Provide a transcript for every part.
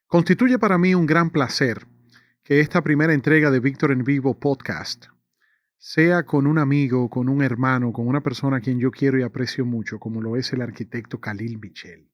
Constituye para mí un gran placer que esta primera entrega de Víctor en Vivo podcast sea con un amigo, con un hermano, con una persona a quien yo quiero y aprecio mucho, como lo es el arquitecto Khalil Michel.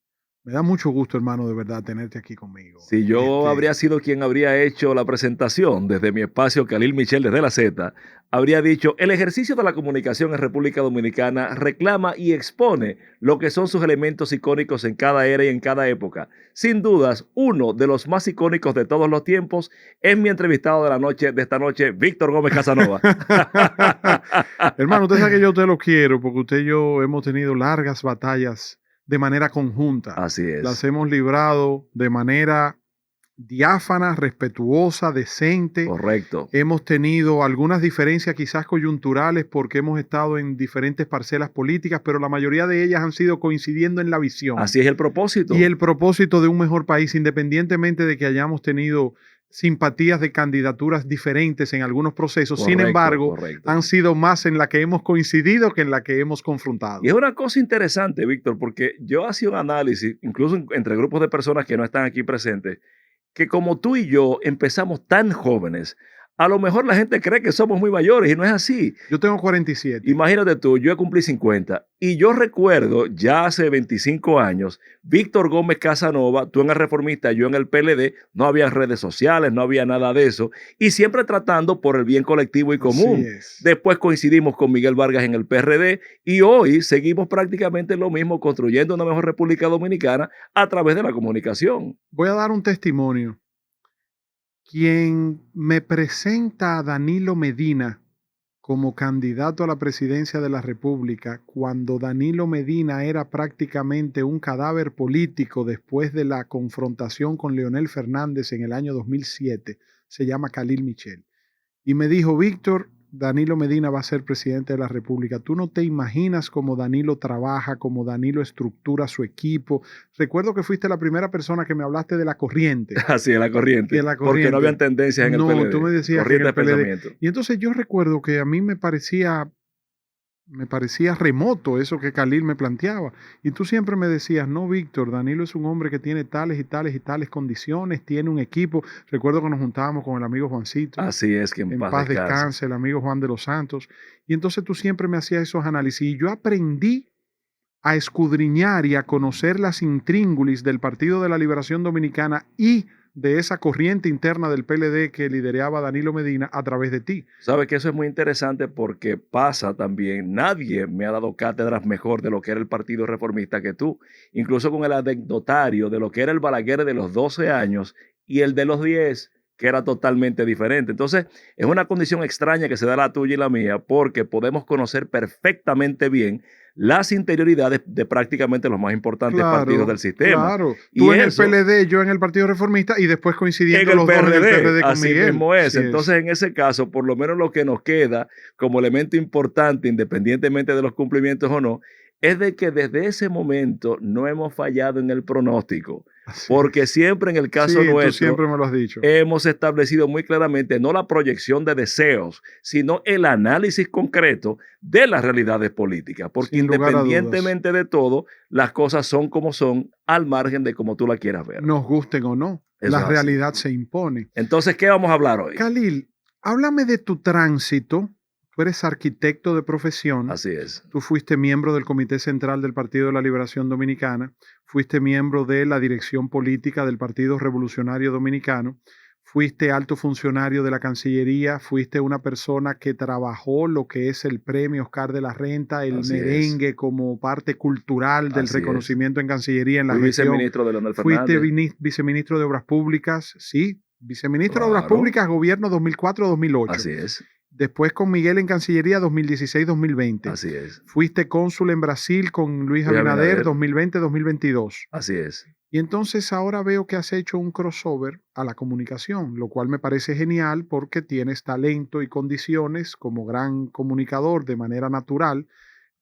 Me da mucho gusto, hermano, de verdad, tenerte aquí conmigo. Si yo habría sido quien habría hecho la presentación desde mi espacio, Khalil Michel desde la Z, habría dicho, el ejercicio de la comunicación en República Dominicana reclama y expone lo que son sus elementos icónicos en cada era y en cada época. Sin dudas, uno de los más icónicos de todos los tiempos es mi entrevistado de esta noche, Víctor Gómez Casanova. Hermano, usted sabe que yo te lo quiero porque usted y yo hemos tenido largas batallas de manera conjunta. Así Las es, hemos librado de manera diáfana, respetuosa, decente. correcto. Hemos tenido algunas diferencias quizás coyunturales porque hemos estado en diferentes parcelas políticas, pero la mayoría de ellas han sido coincidiendo en la visión Así es el y propósito. el propósito de un mejor país, independientemente de que hayamos tenido simpatías de candidaturas diferentes en algunos procesos. Sin Correcto, embargo, correcto. han sido más en la que hemos coincidido que en la que hemos Y confrontado. es una cosa interesante, Víctor, porque yo hacía un análisis, incluso entre grupos de personas que no están aquí presentes, que como tú y yo empezamos tan jóvenes, a lo mejor la gente cree que somos muy mayores y no es así. Yo tengo 47. Imagínate tú, yo cumplí 50 y yo recuerdo ya hace 25 años, Víctor Gómez Casanova, tú en el Reformista, yo en el PLD, no había redes sociales, no había nada de eso y siempre tratando por el bien colectivo y Así común. es. Después coincidimos con Miguel Vargas en el PRD y hoy seguimos prácticamente lo mismo, construyendo una mejor República Dominicana a través de la comunicación. Voy a dar un testimonio. Quien me presenta a Danilo Medina como candidato a la presidencia de la República, cuando Danilo Medina era prácticamente un cadáver político después de la confrontación con Leonel Fernández en el año 2007, se llama Khalil Michel. Y me dijo, Víctor, Danilo Medina va a ser presidente de la República. Tú no te imaginas cómo Danilo trabaja, cómo Danilo estructura su equipo. Recuerdo que fuiste la primera persona que me hablaste de la corriente. Así es la corriente, De la porque no corriente. habían tendencias en el No, PLD, tú me decías que en corriente de el PLD. pensamiento. Y entonces yo recuerdo que a mí me parecía remoto eso que Khalil me planteaba. Y tú siempre me decías, no, Víctor, Danilo es un hombre que tiene tales y tales y tales condiciones, tiene un equipo. Recuerdo que nos juntábamos con el amigo Juancito, Así es, que en en paz paz descanse. descanse, el amigo Juan de los Santos. Y entonces tú siempre me hacías esos análisis. Y yo aprendí a escudriñar y a conocer las intríngulis del Partido de la Liberación Dominicana y de esa corriente interna del PLD que lideraba Danilo Medina a través de ti. Sabes que eso es muy interesante porque pasa también, nadie me ha dado cátedras mejor de lo que era el Partido Reformista que tú, incluso con el anecdotario de lo que era el Balaguer de los 12 años y el de los 10, que era totalmente diferente. Entonces, es una condición extraña que se da la tuya y la mía porque podemos conocer perfectamente bien las interioridades de prácticamente los más importantes partidos del sistema. Claro. Y Tú en eso, el PLD, yo en el Partido Reformista y después en coincidiendo el los dos en el PRD con así Miguel. mismo es. Así es. Entonces, en ese caso, por lo menos lo que nos queda como elemento importante, independientemente de los cumplimientos o no, es de que desde ese momento no hemos fallado en el pronóstico, Así porque es. siempre en el Sí, caso tú nuestro siempre me lo has dicho. hemos establecido muy claramente no la proyección de deseos, sino el análisis concreto de las realidades políticas, porque Sin lugar a dudas. independientemente de todo, las cosas son como son, al margen de cómo tú la quieras ver. Nos gusten o no, Eso la es así. realidad se impone. Entonces, ¿qué vamos a hablar hoy? Khalil, háblame de tu tránsito. Tú eres arquitecto de profesión. Así es. Tú fuiste miembro del Comité Central del Partido de la Liberación Dominicana, fuiste miembro de la dirección política del Partido Revolucionario Dominicano, fuiste alto funcionario de la Cancillería, fuiste una persona que trabajó lo que es el premio Oscar de la Renta, el Así es. merengue como parte cultural del Así es. reconocimiento en Cancillería en la Fui región. viceministro de Leonel Fuiste Fernández. viceministro de Obras Públicas, sí, viceministro de Obras Claro. Públicas, gobierno 2004-2008. Así es. Después con Miguel en Cancillería 2016-2020. Así es. Fuiste cónsul en Brasil con Luis Abinader 2020-2022. Así es. Y entonces ahora veo que has hecho un crossover a la comunicación, lo cual me parece genial porque tienes talento y condiciones como gran comunicador de manera natural.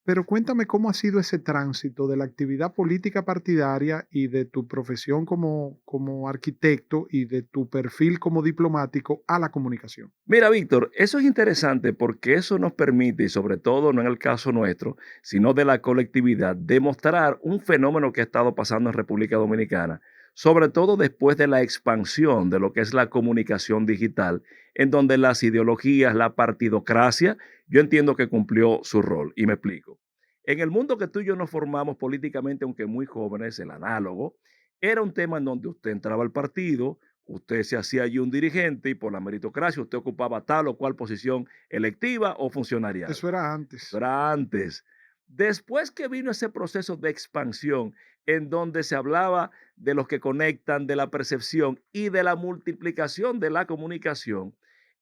Pero cuéntame cómo ha sido ese tránsito de la actividad política partidaria y de tu profesión como arquitecto y de tu perfil como diplomático a la comunicación. Mira, Víctor, eso es interesante porque eso nos permite, y sobre todo no en el caso nuestro, sino de la colectividad, demostrar un fenómeno que ha estado pasando en República Dominicana. sobre todo después de la expansión de lo que es la comunicación digital, en donde las ideologías, la partidocracia, yo entiendo que cumplió su rol. Y me explico. En el mundo que tú y yo nos formamos políticamente, aunque muy jóvenes, el análogo, era un tema en donde usted entraba al partido, usted se hacía allí un dirigente y por la meritocracia usted ocupaba tal o cual posición electiva o funcionarial. Eso era Eso antes. era antes. Después que vino ese proceso de expansión en donde se hablaba de los que conectan, de la percepción y de la multiplicación de la comunicación,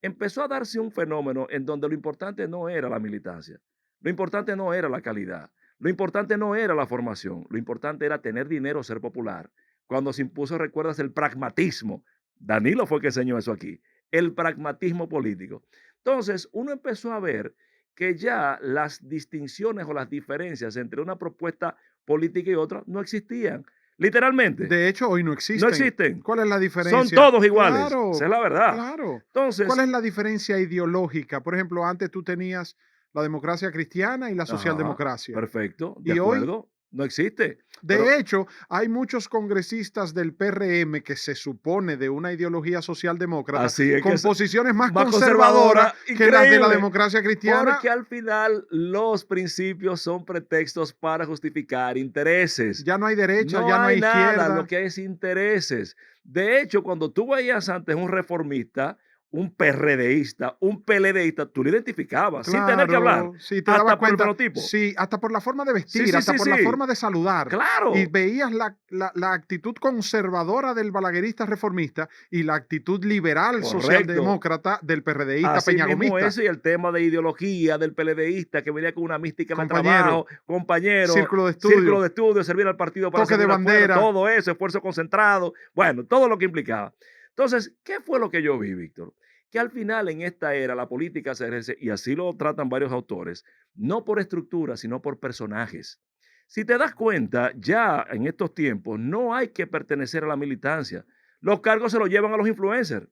empezó a darse un fenómeno en donde lo importante no era la militancia, lo importante no era la calidad, lo importante no era la formación, lo importante era tener dinero, ser popular. Cuando se impuso, recuerdas, el pragmatismo. Danilo fue el que enseñó eso aquí, el pragmatismo político. Entonces, uno empezó a ver que ya las distinciones o las diferencias entre una propuesta política y otra no existían. Literalmente, De hecho, hoy no no existen. existen. ¿Cuál es la Son diferencia? todos iguales. Esa Claro, es la verdad. claro. ¿Cuál Entonces, es la diferencia ideológica? Por ejemplo, antes tú tenías la democracia cristiana y la ajá, socialdemocracia. perfecto, de Y hoy, acuerdo, no existe. Pero de hecho, hay muchos congresistas del PRM que se supone de una ideología socialdemócrata así es que con es posiciones más más conservadoras conservadora, que las de la increíble. democracia cristiana. Porque al final los principios son pretextos para justificar intereses. Ya no hay derecha, No ya no hay hay nada, lo izquierda. que hay es intereses. De hecho, cuando tú veías antes un reformista, un PRDista, un PLDista, tú lo identificabas sin tener que hablar, Claro, sí, te dabas hasta por el cuenta, fenotipo. sí, hasta por la forma de Sí, vestir, sí, hasta sí, por la sí. forma de saludar, y Claro, veías la actitud conservadora del balaguerista reformista y la actitud liberal correcto. socialdemócrata del PRDista Así mismo peñagomista. eso y el tema de ideología del PLDista que venía con una mística de Compañero, trabajo, compañero, círculo de círculo estudio, de estudio, servir al partido para toque hacer de un acuerdo, bandera. todo eso, esfuerzo concentrado, bueno, todo lo que implicaba. Entonces, ¿qué fue lo que yo vi, Víctor? Que al final en esta era la política se ejerce, y así lo tratan varios autores, no por estructura, sino por personajes. Si te das cuenta, ya en estos tiempos no hay que pertenecer a la militancia. Los cargos se los llevan a los influencers.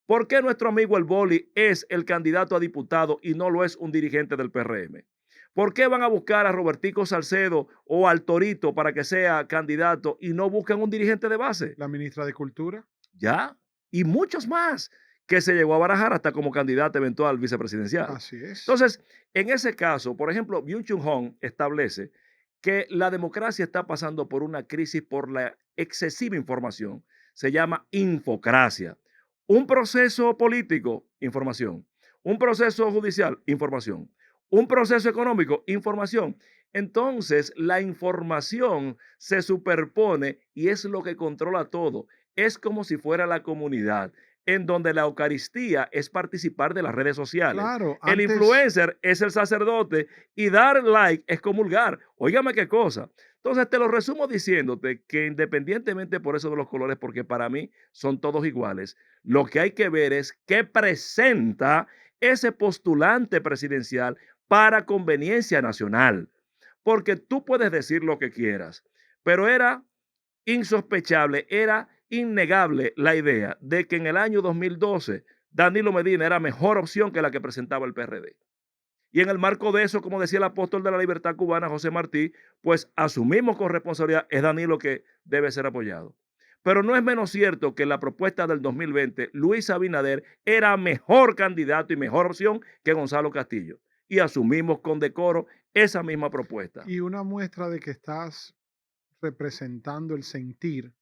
¿Por qué nuestro amigo el Boli es el candidato a diputado y no lo es un dirigente del PRM? ¿Por qué van a buscar a Robertico Salcedo o al Torito para que sea candidato y no buscan un dirigente de base? La ministra de Cultura, Ya, y muchos más que se llegó a barajar hasta como candidato eventual vicepresidencial. así es. Entonces, en ese caso, por ejemplo, Byung-Chul Hong establece que la democracia está pasando por una crisis por la excesiva información. Se llama infocracia. Un proceso político, información. Un proceso judicial, información. Un proceso económico, información. Entonces, la información se superpone y es lo que controla todo. Es como si fuera la comunidad, en donde la Eucaristía es participar de las redes sociales. Claro, El antes, influencer es el sacerdote y dar like es comulgar. Óigame qué cosa. Entonces te lo resumo diciéndote que independientemente por eso de los colores, porque para mí son todos iguales, lo que hay que ver es qué presenta ese postulante presidencial para conveniencia nacional. Porque tú puedes decir lo que quieras, pero era insospechable, era innegable la idea de que en el año 2012 Danilo Medina era mejor opción que la que presentaba el PRD. Y en el marco de eso, como decía el apóstol de la libertad cubana, José Martí, pues asumimos con responsabilidad, es Danilo que debe ser apoyado. Pero no es menos cierto que en la propuesta del 2020, Luis Abinader era mejor candidato y mejor opción que Gonzalo Castillo. Y asumimos con decoro esa misma propuesta. y una muestra de que estás representando el sentir,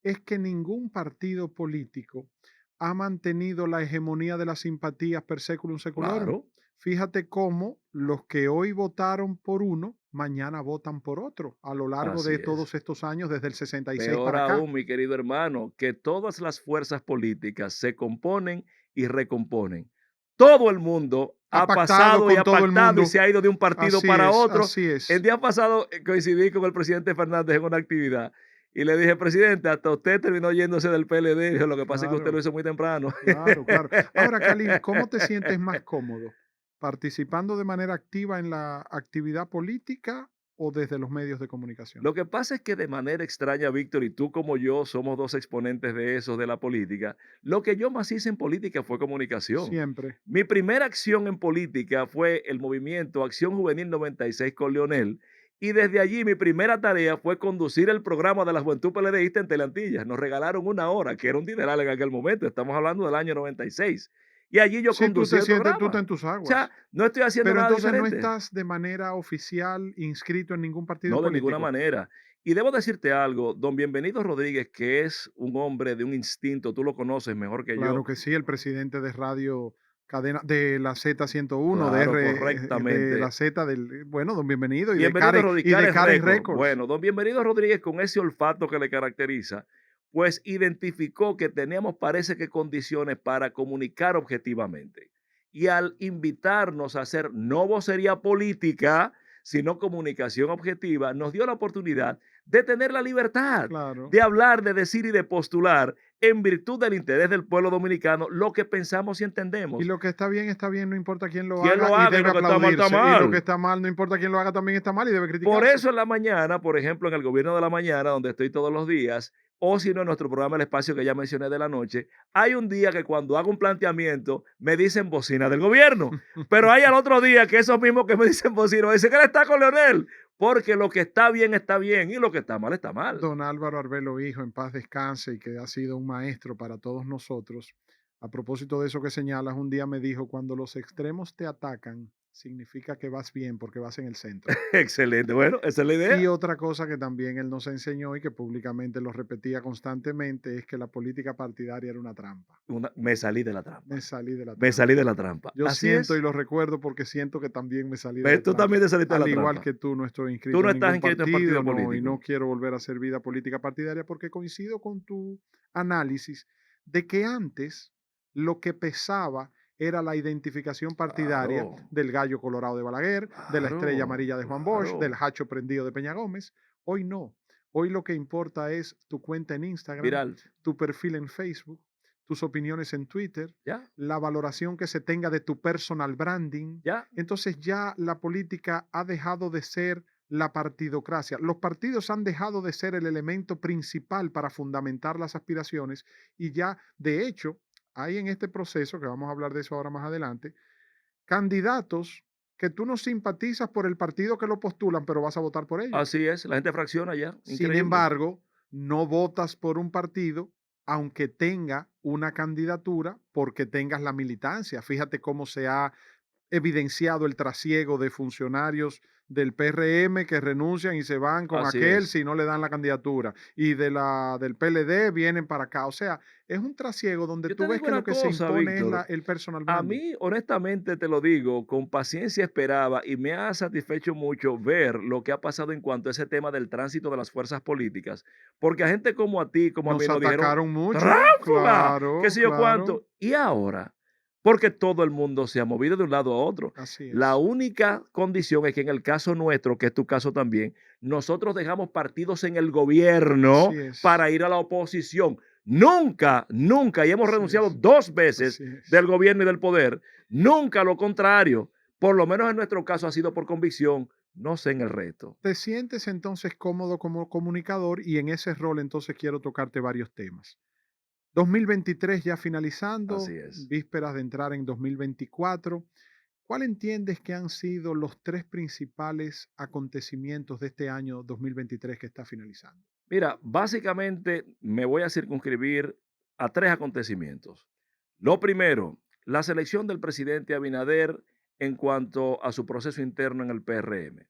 es que ningún partido político ha mantenido la hegemonía de las simpatías per seculum seculorum. Claro, Fíjate cómo los que hoy votaron por uno, mañana votan por otro, a lo largo así de es. todos estos años, desde el 66 Peor para acá. aún, mi querido hermano, que todas las fuerzas políticas se componen y recomponen. Todo el mundo Ha ha pactado pasado y con ha todo el pactado y mundo. se ha ido de un partido Así para es, otro. así El es. día pasado coincidí con el presidente Fernández en una actividad y le dije, presidente, hasta usted terminó yéndose del PLD. Dijo, lo que pasa es que usted lo Claro, hizo muy temprano. claro, claro. Ahora, Khalil, ¿cómo te sientes más cómodo? ¿Participando de manera activa en la actividad política o desde los medios de comunicación? Lo que pasa es que de manera extraña, Víctor, y tú como yo somos dos exponentes de eso, de la política, lo que yo más hice en política fue comunicación. Siempre. Mi primera acción en política fue el movimiento Acción Juvenil 96 con Leonel Y desde allí mi primera tarea fue conducir el programa de la Juventud PLDista en Teleantillas. Nos regalaron una hora, que era un dineral en aquel momento. Estamos hablando del año 96. Y allí yo Sí, conducí el tú estás programa. en tus O sea, aguas. no estoy haciendo Pero nada entonces no diferente. estás de manera oficial inscrito en ningún partido No, de ninguna político. manera. Y debo decirte algo, don Bienvenido Rodríguez, que es un hombre de un instinto, tú lo conoces mejor que Claro yo. que sí, el presidente de radio cadena de la Z101, Claro, de la correctamente. Z bueno, don Bienvenido Bienvenido Y de Rodríguez Karen Records. Records. Bueno, don Bienvenido Rodríguez, con ese olfato que le caracteriza, pues identificó que teníamos, parece que, condiciones para comunicar objetivamente. Y al invitarnos a hacer no vocería política, sino comunicación objetiva, nos dio la oportunidad de tener la libertad Claro. de hablar, de decir y de postular en virtud del interés del pueblo dominicano lo que pensamos y Y entendemos. lo que está bien, no importa quién lo ¿Quién haga lo y haga? Y debe lo que está mal, está aplaudirse. Y lo que mal. está mal, no importa quién lo haga, también está mal y debe Por criticarse. eso en la mañana, por ejemplo, en el gobierno de la mañana, donde estoy todos los días, o si no en nuestro programa El Espacio que ya mencioné de la noche, hay un día que cuando hago un planteamiento me dicen bocina del gobierno, pero hay al otro día que esos mismos que me dicen bocina me dicen que él está con Leonel, porque lo que está bien y lo que está mal está mal. Don Álvaro Arbelo Hijo, en paz descanse y que ha sido un maestro para todos nosotros. A propósito de eso que señalas, un día me dijo, cuando los extremos te atacan, significa que vas bien porque vas en el centro. Excelente, bueno, esa es la Y idea. otra cosa que también él nos enseñó y que públicamente lo repetía constantemente es que la política partidaria era una trampa. Me salí de la Me trampa, salí de la me trampa. salí de la trampa. Yo Así siento y es. lo recuerdo porque siento que también me salí de ¿Ves? la Tú trampa. también te saliste de Al la igual trampa. que tú, no estoy Tú inscrito no en estás ningún inscrito en partido partido, no, y no político. quiero volver a hacer vida política partidaria porque coincido con tu análisis de que antes lo que pesaba era la identificación partidaria Claro, del gallo colorado de Balaguer, de la estrella claro, amarilla de Juan Bosch, del claro. hacho prendido de Peña Gómez. Hoy no. Hoy lo que importa es tu cuenta en Instagram, Viral. tu perfil en Facebook, tus opiniones en Twitter, Ya, la valoración que se tenga de tu personal branding. ya. Entonces ya la política ha dejado de ser la partidocracia. Los partidos han dejado de ser el elemento principal para fundamentar las aspiraciones y ya, de hecho, hay en este proceso, que vamos a hablar de eso ahora más adelante, candidatos que tú no simpatizas por el partido que lo postulan, pero vas a votar por ellos. Así es, la gente fracciona ya, Sin increíble. embargo, no votas por un partido aunque tenga una candidatura porque tengas la militancia. Fíjate cómo se ha evidenciado el trasiego de funcionarios del PRM que renuncian y se van con Así aquel es. si no le dan la candidatura. Y del PLD vienen para acá. O sea, es un trasiego donde Yo tú te ves digo que lo una que se cosa, impone es Víctor. el personal A branding. mí, honestamente, te lo digo, con paciencia esperaba y me ha satisfecho mucho ver lo que ha pasado en cuanto a ese tema del tránsito de las fuerzas políticas. Porque a gente como a ti, como a mí, Nos nos dijeron, atacaron mucho, ¡tránsfuga! ¿Qué claro, sé yo claro. cuánto? Y ahora, porque todo el mundo se ha movido de un lado a otro. Así La es, única condición es que en el caso nuestro, que es tu caso también, nosotros dejamos partidos en el gobierno así es, para ir a la oposición. Nunca, nunca, y hemos así renunciado es, 2 veces así es. del gobierno y del poder. Nunca lo contrario. Por lo menos en nuestro caso ha sido por convicción. No sé en el resto. Te sientes entonces cómodo como comunicador y en ese rol entonces quiero tocarte varios temas. 2023 ya Así finalizando, es. vísperas de entrar en 2024. ¿Cuál entiendes que han sido los tres principales acontecimientos de este año 2023 que está finalizando? Mira, básicamente me voy a circunscribir a 3 acontecimientos. Lo primero, la selección del presidente Abinader en cuanto a su proceso interno en el PRM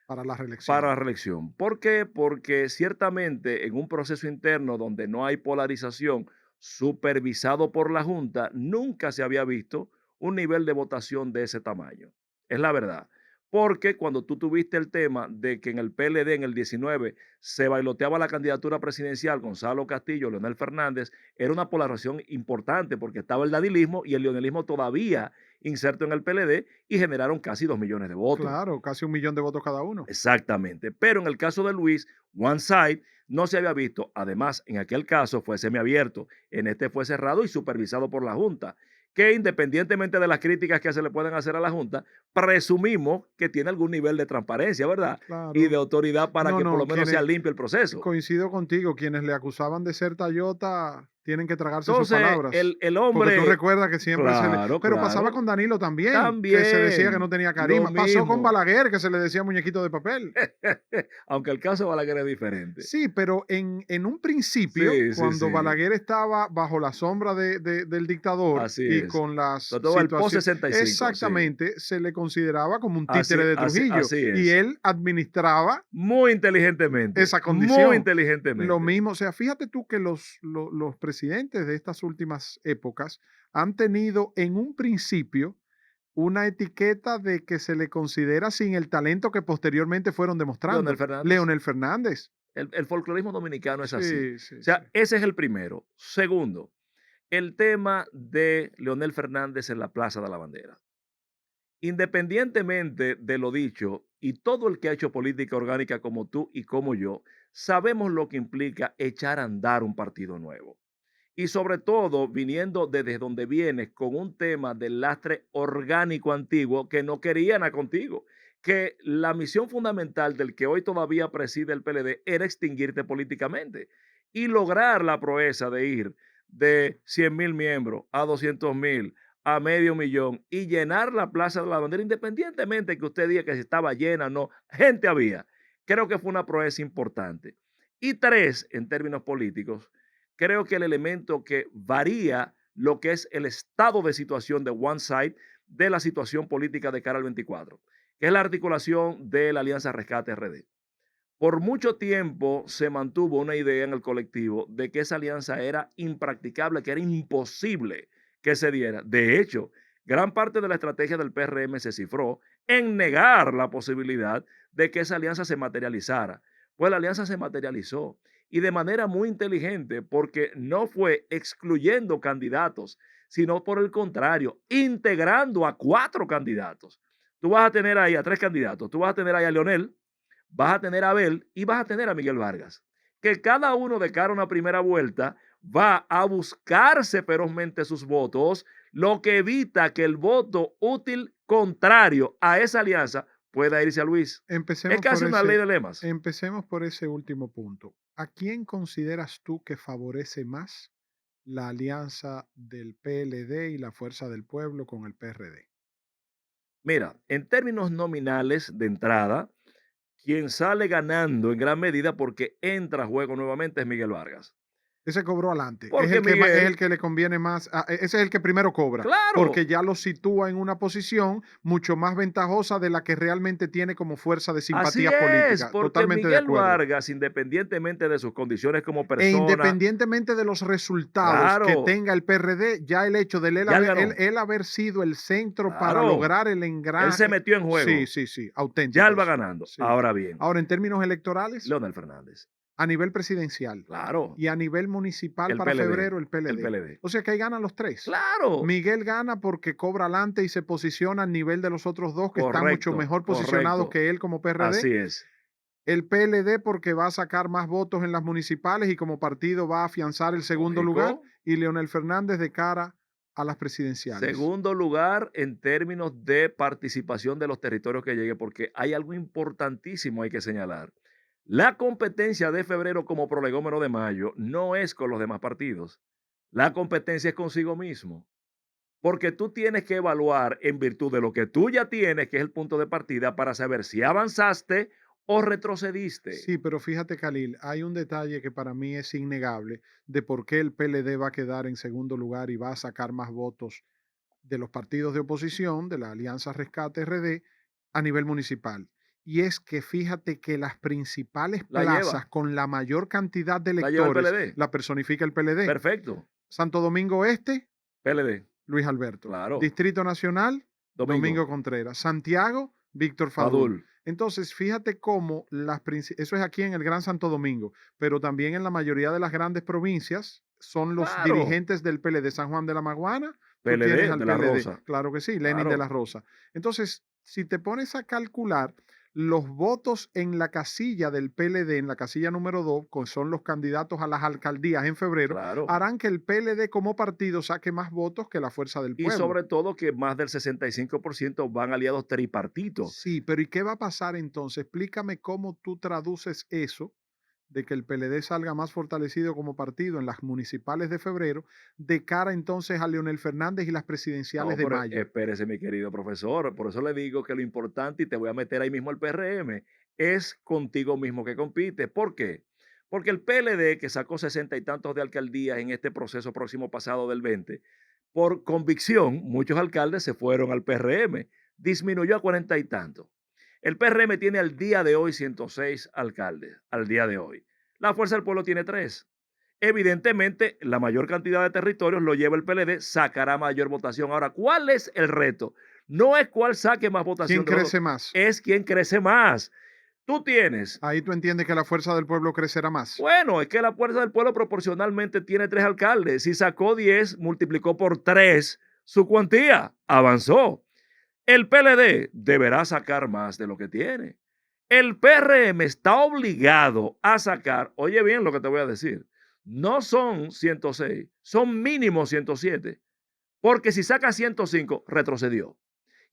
Para la para reelección. la reelección. ¿Por qué? Porque ciertamente en un proceso interno donde no hay polarización supervisado por la Junta, nunca se había visto un nivel de votación de ese tamaño. Es la verdad. Porque cuando tú tuviste el tema de que en el PLD en el 19 se bailoteaba la candidatura presidencial Gonzalo Castillo, Leonel Fernández, era una polarización importante porque estaba el dadilismo y el leonelismo todavía inserto en el PLD y generaron casi 2 millones de votos. Claro, casi 1 millón de votos cada uno. Exactamente. Pero en el caso de Luis, One Side no se había visto. Además, en aquel caso fue semiabierto. En este fue cerrado y supervisado por la Junta, que independientemente de las críticas que se le pueden hacer a la Junta, presumimos que tiene algún nivel de transparencia, ¿verdad? Y de Claro. autoridad para No, que por lo no, menos sea quienes, limpio el proceso. coincido contigo, quienes le acusaban de ser Tayota tienen que tragarse sus Entonces, palabras. el Porque tú hombre, recuerdas que siempre se le... claro, Pero pasaba claro, con Danilo también, que se decía que no también, tenía lo carisma. Pasó con mismo. Balaguer, que se le decía muñequito de papel. Aunque el caso de Balaguer es diferente. Sí, pero en un principio, Sí, sí, cuando sí, Balaguer estaba bajo la sombra del dictador así y es. con las Sobre todo el situaciones, post-65, sí. exactamente, se le consideraba como un títere de Trujillo Así y es. él administraba esa Muy condición. Lo inteligentemente. mismo, o sea, fíjate tú que los presidentes de estas últimas épocas han tenido en un principio una etiqueta de que se le considera sin el talento que posteriormente fueron Leonel demostrando. Fernández. Leonel Fernández. El folclorismo dominicano es así. Sí, O sí, sí. sea, ese es el primero. Segundo, el tema de Leonel Fernández en la Plaza de la Bandera. Independientemente de lo dicho, y todo el que ha hecho política orgánica como tú y como yo, sabemos lo que implica echar a andar un partido nuevo. Y sobre todo, viniendo desde donde vienes con un tema del lastre orgánico antiguo que no querían a contigo, que la misión fundamental del que hoy todavía preside el PLD era extinguirte políticamente y lograr la proeza de ir de 100,000 miembros a 200,000, a medio millón y llenar la Plaza de la Bandera, independientemente que usted diga que si estaba llena o no, gente había. Creo que fue una proeza importante. Y tres, en términos políticos, creo que el elemento que varía lo que es el estado de situación de One Side de la situación política de cara al 24, que es la articulación de la Alianza Rescate RD. Por mucho tiempo se mantuvo una idea en el colectivo de que esa alianza era impracticable, que era imposible que se diera. De hecho, gran parte de la estrategia del PRM se cifró en negar la posibilidad de que esa alianza se materializara. Pues la alianza se materializó y de manera muy inteligente porque no fue excluyendo candidatos, sino por el contrario, integrando a 4 candidatos. Tú vas a tener ahí a 3 candidatos, tú vas a tener ahí a Leonel, vas a tener a Abel y vas a tener a Miguel Vargas, que cada uno de cara a una primera vuelta va a buscarse ferozmente sus votos, lo que evita que el voto útil contrario a esa alianza pueda irse a Luis. Es Empecemos por casi una ley ese, de lemas. empecemos por ese último punto. ¿A quién consideras tú que favorece más la alianza del PLD y la Fuerza del Pueblo con el PRD? Mira, en términos nominales de entrada, quien sale ganando en gran medida porque entra a juego nuevamente es Miguel Vargas. Ese cobró adelante. Es Porque el que es el Miguel, que le conviene más. Ese es el que primero cobra, porque claro, ya lo sitúa en una posición mucho más ventajosa de la que realmente tiene como fuerza de así simpatía es, política. porque Totalmente de Miguel acuerdo. Vargas, independientemente de sus condiciones como E persona, independientemente de los resultados que claro, tenga el PRD, ya el hecho de ya él ganó, él haber sido el centro para claro, lograr el él se engrane. metió en Sí, juego, sí, sí, ya él va auténticos. ganando. Sí. Ahora bien, Ahora, en términos electorales, Leonel Fernández, a nivel presidencial claro, y a nivel municipal el para PLD, febrero, el el PLD. PLD, O sea que ahí ganan los tres. claro, Miguel gana porque cobra adelante y se posiciona al nivel de los otros dos que están mucho correcto, mejor posicionados correcto, que él como PRD. así es. El PLD porque va a sacar más votos en las municipales y como partido va a afianzar el segundo lugar. Lógico. Y Leonel Fernández de cara a las presidenciales. Segundo lugar en términos de participación de los territorios que llegue, porque hay algo importantísimo hay que señalar. La competencia de febrero como prolegómeno de mayo no es con los demás partidos. La competencia es consigo mismo. Porque tú tienes que evaluar en virtud de lo que tú ya tienes, que es el punto de partida, para saber si avanzaste o retrocediste. Sí, pero fíjate, Khalil, hay un detalle que para mí es innegable de por qué el PLD va a quedar en segundo lugar y va a sacar más votos de los partidos de oposición, de la Alianza Rescate RD, a nivel municipal. Y es que fíjate que las principales La plazas lleva, con la mayor cantidad de la lleva el electores PLD. la personifica el PLD. Perfecto. Santo Domingo Este, PLD. Luis Alberto. Claro. Distrito Nacional, Domingo. Domingo Contreras. Santiago, Víctor Fadul. Fadul. Entonces, fíjate cómo eso es aquí en el Gran Santo Domingo, pero también en la mayoría de las grandes provincias son los Claro. dirigentes del PLD. San Juan de la Maguana, tú tienes PLD al de la PLD. Rosa. Claro que sí, Lenin de la Claro. Rosa. Entonces, si te pones a calcular los votos en la casilla del PLD, en la casilla número 2, que son los candidatos a las alcaldías en febrero, Claro. harán que el PLD como partido saque más votos que la Fuerza del Y Pueblo. sobre todo que más del 65% van aliados tripartitos. Sí, pero ¿y qué va a pasar entonces? Explícame cómo tú traduces eso de que el PLD salga más fortalecido como partido en las municipales de febrero, de cara entonces a Leonel Fernández y las presidenciales No, de pero mayo. espérese, mi querido profesor. Por eso le digo que lo importante, y te voy a meter ahí mismo al PRM, es contigo mismo que compite. ¿Por qué? Porque el PLD, que sacó 60 y tantos de alcaldías en este proceso próximo pasado del 20, por convicción, muchos alcaldes se fueron al PRM, disminuyó a 40 y tantos. El PRM tiene al día de hoy 106 alcaldes, al día de hoy. La Fuerza del Pueblo tiene 3. Evidentemente, la mayor cantidad de territorios lo lleva el PLD, sacará mayor votación. Ahora, ¿cuál es el reto? No es cuál saque más ¿Quién votación de los dos, crece más? es quién crece más. Tú tienes, Ahí tú entiendes que la fuerza del pueblo crecerá más. bueno, es que la Fuerza del Pueblo proporcionalmente tiene 3 alcaldes. Si sacó 10, multiplicó por 3 su cuantía, avanzó. El PLD deberá sacar más de lo que tiene. El PRM está obligado a sacar, oye bien lo que te voy a decir, no son 106, son mínimo 107, porque si saca 105, retrocedió.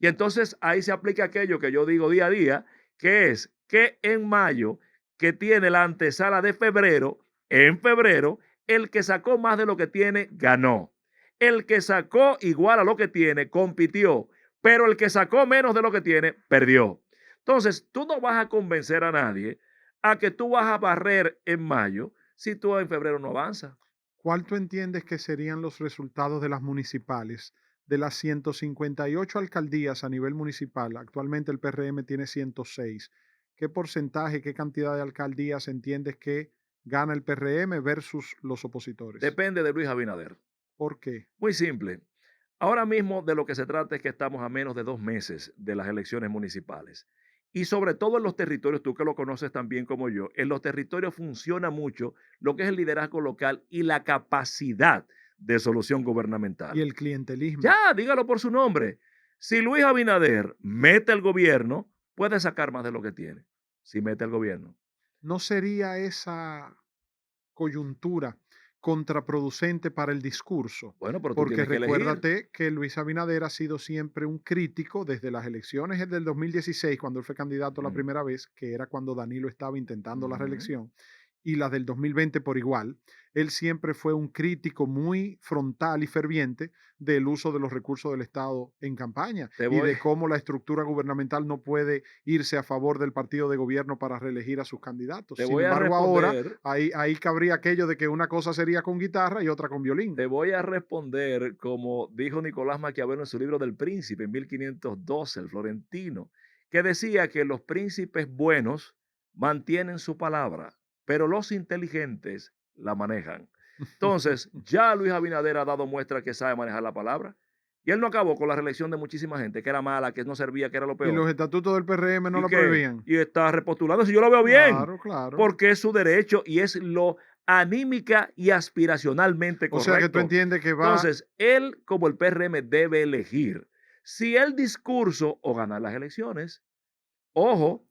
Y entonces ahí se aplica aquello que yo digo día a día, que es que en mayo, que tiene la antesala de febrero, en febrero, el que sacó más de lo que tiene, ganó. El que sacó igual a lo que tiene, compitió, pero el que sacó menos de lo que tiene, perdió. Entonces, tú no vas a convencer a nadie a que tú vas a barrer en mayo si tú en febrero no avanzas. ¿Cuál tú entiendes que serían los resultados de las municipales? De las 158 alcaldías a nivel municipal, actualmente el PRM tiene 106. ¿Qué porcentaje, qué cantidad de alcaldías entiendes que gana el PRM versus los opositores? Depende de Luis Abinader. ¿Por qué? Muy simple. Ahora mismo de lo que se trata es que estamos a menos de 2 meses de las elecciones municipales. Y sobre todo en los territorios, tú que lo conoces tan bien como yo, en los territorios funciona mucho lo que es el liderazgo local y la capacidad de solución Y gubernamental. el clientelismo. Ya, dígalo por su nombre. Si Luis Abinader mete el gobierno, puede sacar más de lo que tiene. Si mete el gobierno. ¿No sería esa coyuntura contraproducente para el discurso? Bueno, pero tú Porque tienes que elegir. recuérdate que Luis Abinader ha sido siempre un crítico desde las elecciones del 2016, cuando él fue candidato la Mm, primera vez, que era cuando Danilo estaba intentando la ujú. reelección, y las del 2020 por igual. Él siempre fue un crítico muy frontal y ferviente del uso de los recursos del Estado en campaña Te y voy, de cómo la estructura gubernamental no puede irse a favor del partido de gobierno para reelegir a sus te candidatos. Sin voy a embargo, ahora responder. ahí cabría aquello de que una cosa sería con guitarra y otra con violín. Te voy a responder como dijo Nicolás Maquiavelo en su libro del Príncipe en 1512, el florentino, que decía que los príncipes buenos mantienen su palabra, pero los inteligentes la manejan. Entonces, ya Luis Abinader ha dado muestra que sabe manejar la palabra y él no acabó con la reelección de muchísima gente, que era mala, que no servía, que era lo Y peor. los estatutos del PRM no ¿Y lo qué? prohibían. Y está repostulando, si yo lo veo bien, Claro, claro. porque es su derecho y es lo anímica y aspiracionalmente O sea que tú correcto. entiendes que va, Entonces, él como el PRM debe elegir si el discurso o ganar las elecciones. Ojo,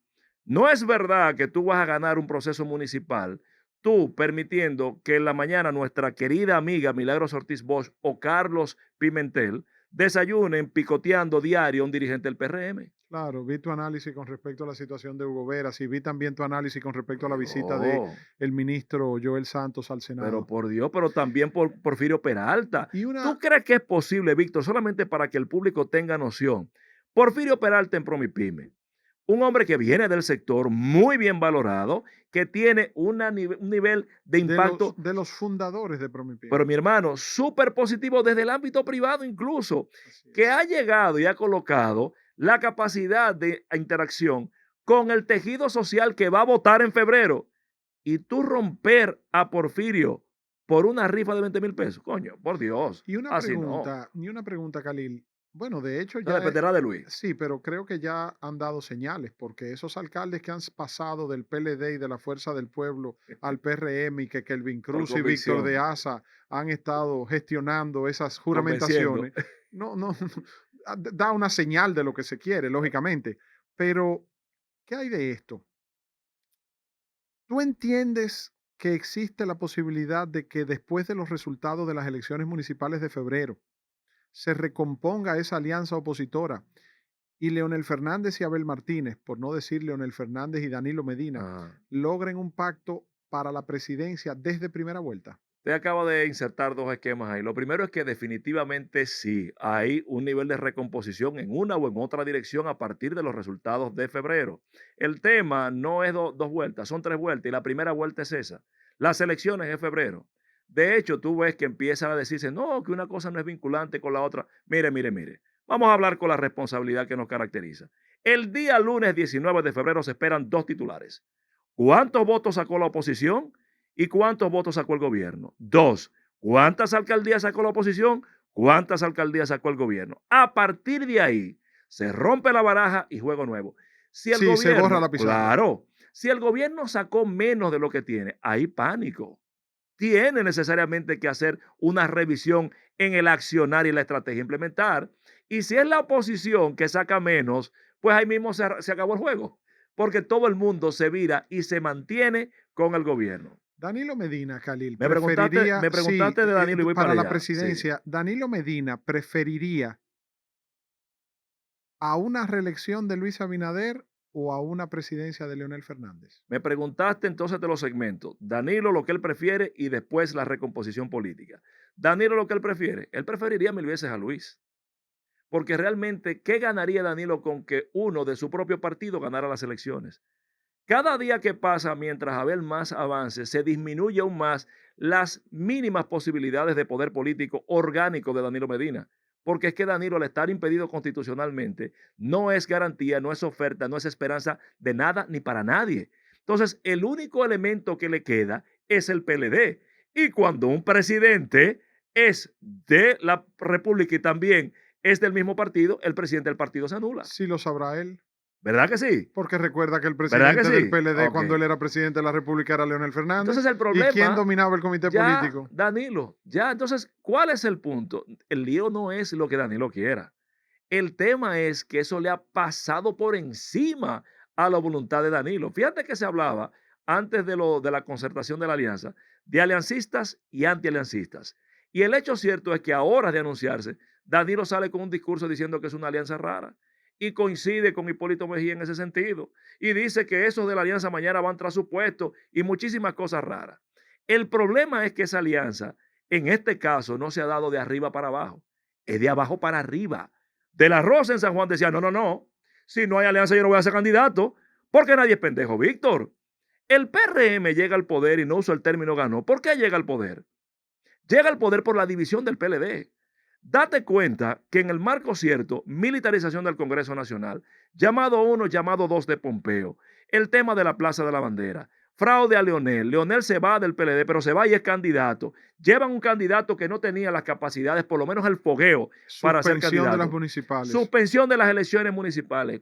no es verdad que tú vas a ganar un proceso municipal, tú permitiendo que en la mañana nuestra querida amiga Milagros Ortiz Bosch o Carlos Pimentel desayunen picoteando diario a un dirigente del PRM. claro, vi tu análisis con respecto a la situación de Hugo Veras y vi también tu análisis con respecto a la visita de Oh, el ministro Joel Santos al pero Senado. por Dios, pero también por Porfirio Peralta. Y ¿Tú una, crees que es posible, Víctor, solamente para que el público tenga noción? Porfirio Peralta en Promipyme, un hombre que viene del sector muy bien valorado, que tiene un nivel de impacto, de los fundadores de pero Promipyme. mi hermano, súper positivo desde el ámbito privado incluso, Así que ha es. llegado y ha colocado la capacidad de interacción con el tejido social que va a votar en febrero. Y tú romper a Porfirio por una rifa de 20,000 pesos, coño, por Dios, así no. Y una pregunta, Khalil. Bueno, de hecho Eso ya dependerá de Luis, sí, pero creo que ya han dado señales, porque esos alcaldes que han pasado del PLD y de la Fuerza del Pueblo al PRM y que Kelvin por Cruz y Víctor de convicción, Asa han estado gestionando esas convenciendo. juramentaciones, no, da una señal de lo que se quiere, lógicamente. Pero, ¿qué hay de esto? ¿Tú entiendes que existe la posibilidad de que después de los resultados de las elecciones municipales de febrero se recomponga esa alianza opositora y Leonel Fernández y Abel Martínez, por no decir Leonel Fernández y Danilo Medina, Ah, logren un pacto para la presidencia desde primera vuelta? Te acabo de insertar dos esquemas ahí. Lo primero es que definitivamente sí, hay un nivel de recomposición en una o en otra dirección a partir de los resultados de febrero. El tema no es dos vueltas, son tres vueltas y la primera vuelta es esa. Las elecciones en febrero. De hecho, tú ves que empiezan a decirse, no, que una cosa no es vinculante con la otra. Mire, mire, mire. Vamos a hablar con la responsabilidad que nos caracteriza. El día lunes 19 de febrero se esperan dos titulares. ¿Cuántos votos sacó la oposición? ¿Y cuántos votos sacó el gobierno? Dos, ¿cuántas alcaldías sacó la oposición? ¿Cuántas alcaldías sacó el gobierno? A partir de ahí, se rompe la baraja y juego nuevo. Si el Sí, se borra gobierno, la pizarra. claro, si el gobierno sacó menos de lo que tiene, hay pánico. Tiene necesariamente que hacer una revisión en el accionar y la estrategia a implementar. Y si es la oposición que saca menos, pues ahí mismo se acabó el juego, porque todo el mundo se vira y se mantiene con el gobierno. Danilo Medina, Khalil, Me preguntaste, preferiría, me sí, preguntaste de Danilo y voy para para la allá. Sí. presidencia, Danilo Medina preferiría a una reelección de Luis Abinader o a una presidencia de Leonel Fernández. Me preguntaste entonces de los segmentos. Danilo lo que él prefiere y después la recomposición política. Danilo lo que él preferiría mil veces a Luis. Porque realmente, ¿qué ganaría Danilo con que uno de su propio partido ganara las elecciones? Cada día que pasa, mientras Abel más avance, se disminuye aún más las mínimas posibilidades de poder político orgánico de Danilo Medina. Porque es que Danilo, al estar impedido constitucionalmente, no es garantía, no es oferta, no es esperanza de nada ni para nadie. Entonces, el único elemento que le queda es el PLD. Y cuando un presidente es de la República y también es del mismo partido, el presidente del partido se anula. Sí lo sabrá él. ¿Verdad que sí? Porque recuerda que el ¿Verdad que presidente del sí? PLD Ok. cuando él era presidente de la República era Leonel Fernández. Entonces el ¿Y quién problema, dominaba el comité ya político? Danilo, ya, entonces, ¿cuál es el punto? El lío no es lo que Danilo quiera. El tema es que eso le ha pasado por encima a la voluntad de Danilo. Fíjate que se hablaba antes de la concertación de la alianza, de aliancistas y antialiancistas. Y el hecho cierto es que ahora de anunciarse, Danilo sale con un discurso diciendo que es una alianza rara y coincide con Hipólito Mejía en ese sentido. Y dice que esos de la alianza mañana van tras su puesto y muchísimas cosas raras. El problema es que esa alianza, en este caso, no se ha dado de arriba para abajo, es de abajo para arriba. De la Rosa en San Juan decía, no, no, no, si no hay alianza yo no voy a ser candidato, porque nadie es pendejo, Víctor. El PRM llega al poder y no uso el término ganó. ¿Por qué llega al poder? Llega al poder por la división del PLD. Date cuenta que en el marco cierto, militarización del Congreso Nacional, llamado 1, llamado 2 de Pompeo, el tema de la Plaza de la Bandera, fraude a Leonel, Leonel se va del PLD, pero se va y es candidato, llevan un candidato que no tenía las capacidades, por lo menos el fogueo, para ser Suspensión de las candidato, municipales. suspensión de las elecciones municipales,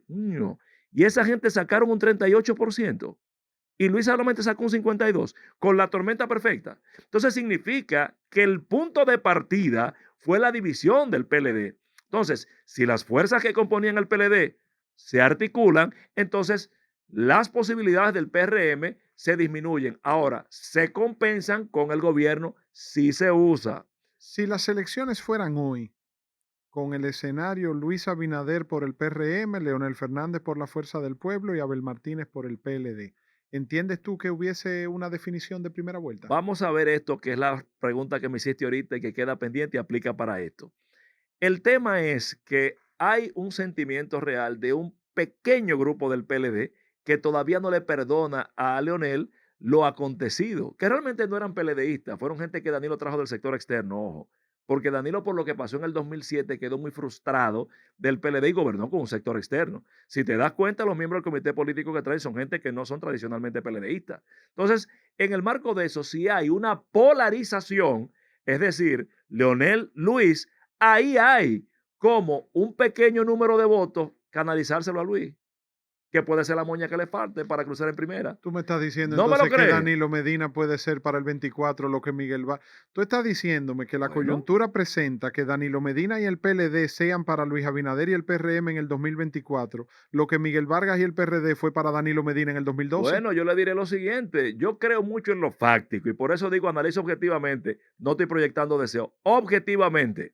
y esa gente sacaron un 38%. Y Luis solamente sacó un 52 con la tormenta perfecta. Entonces significa que el punto de partida fue la división del PLD. Entonces, si las fuerzas que componían el PLD se articulan, entonces las posibilidades del PRM se disminuyen. Ahora, se compensan con el gobierno si se usa. Si las elecciones fueran hoy, con el escenario Luis Abinader por el PRM, Leonel Fernández por la Fuerza del Pueblo y Abel Martínez por el PLD, ¿entiendes tú que hubiese una definición de primera vuelta? Vamos a ver esto, que es la pregunta que me hiciste ahorita y que queda pendiente y aplica para esto. El tema es que hay un sentimiento real de un pequeño grupo del PLD que todavía no le perdona a Leonel lo acontecido, que realmente no eran PLDistas, fueron gente que Danilo trajo del sector externo, ojo, porque Danilo por lo que pasó en el 2007 quedó muy frustrado del PLD y gobernó con un sector externo. Si te das cuenta, los miembros del comité político que traen son gente que no son tradicionalmente PLDistas. Entonces, en el marco de eso, si hay una polarización, es decir, Leonel Luis, ahí hay como un pequeño número de votos canalizárselo a Luis, que puede ser la moña que le falte para cruzar en primera. Tú me estás diciendo ¿No me lo entonces que crees? Danilo Medina puede ser para el 24 lo que Miguel Vargas. Tú estás diciéndome que la Bueno, coyuntura presenta que Danilo Medina y el PLD sean para Luis Abinader y el PRM en el 2024, lo que Miguel Vargas y el PRD fue para Danilo Medina en el 2012. bueno, yo le diré lo siguiente, yo creo mucho en lo fáctico y por eso digo analizo objetivamente, no estoy proyectando deseo, objetivamente.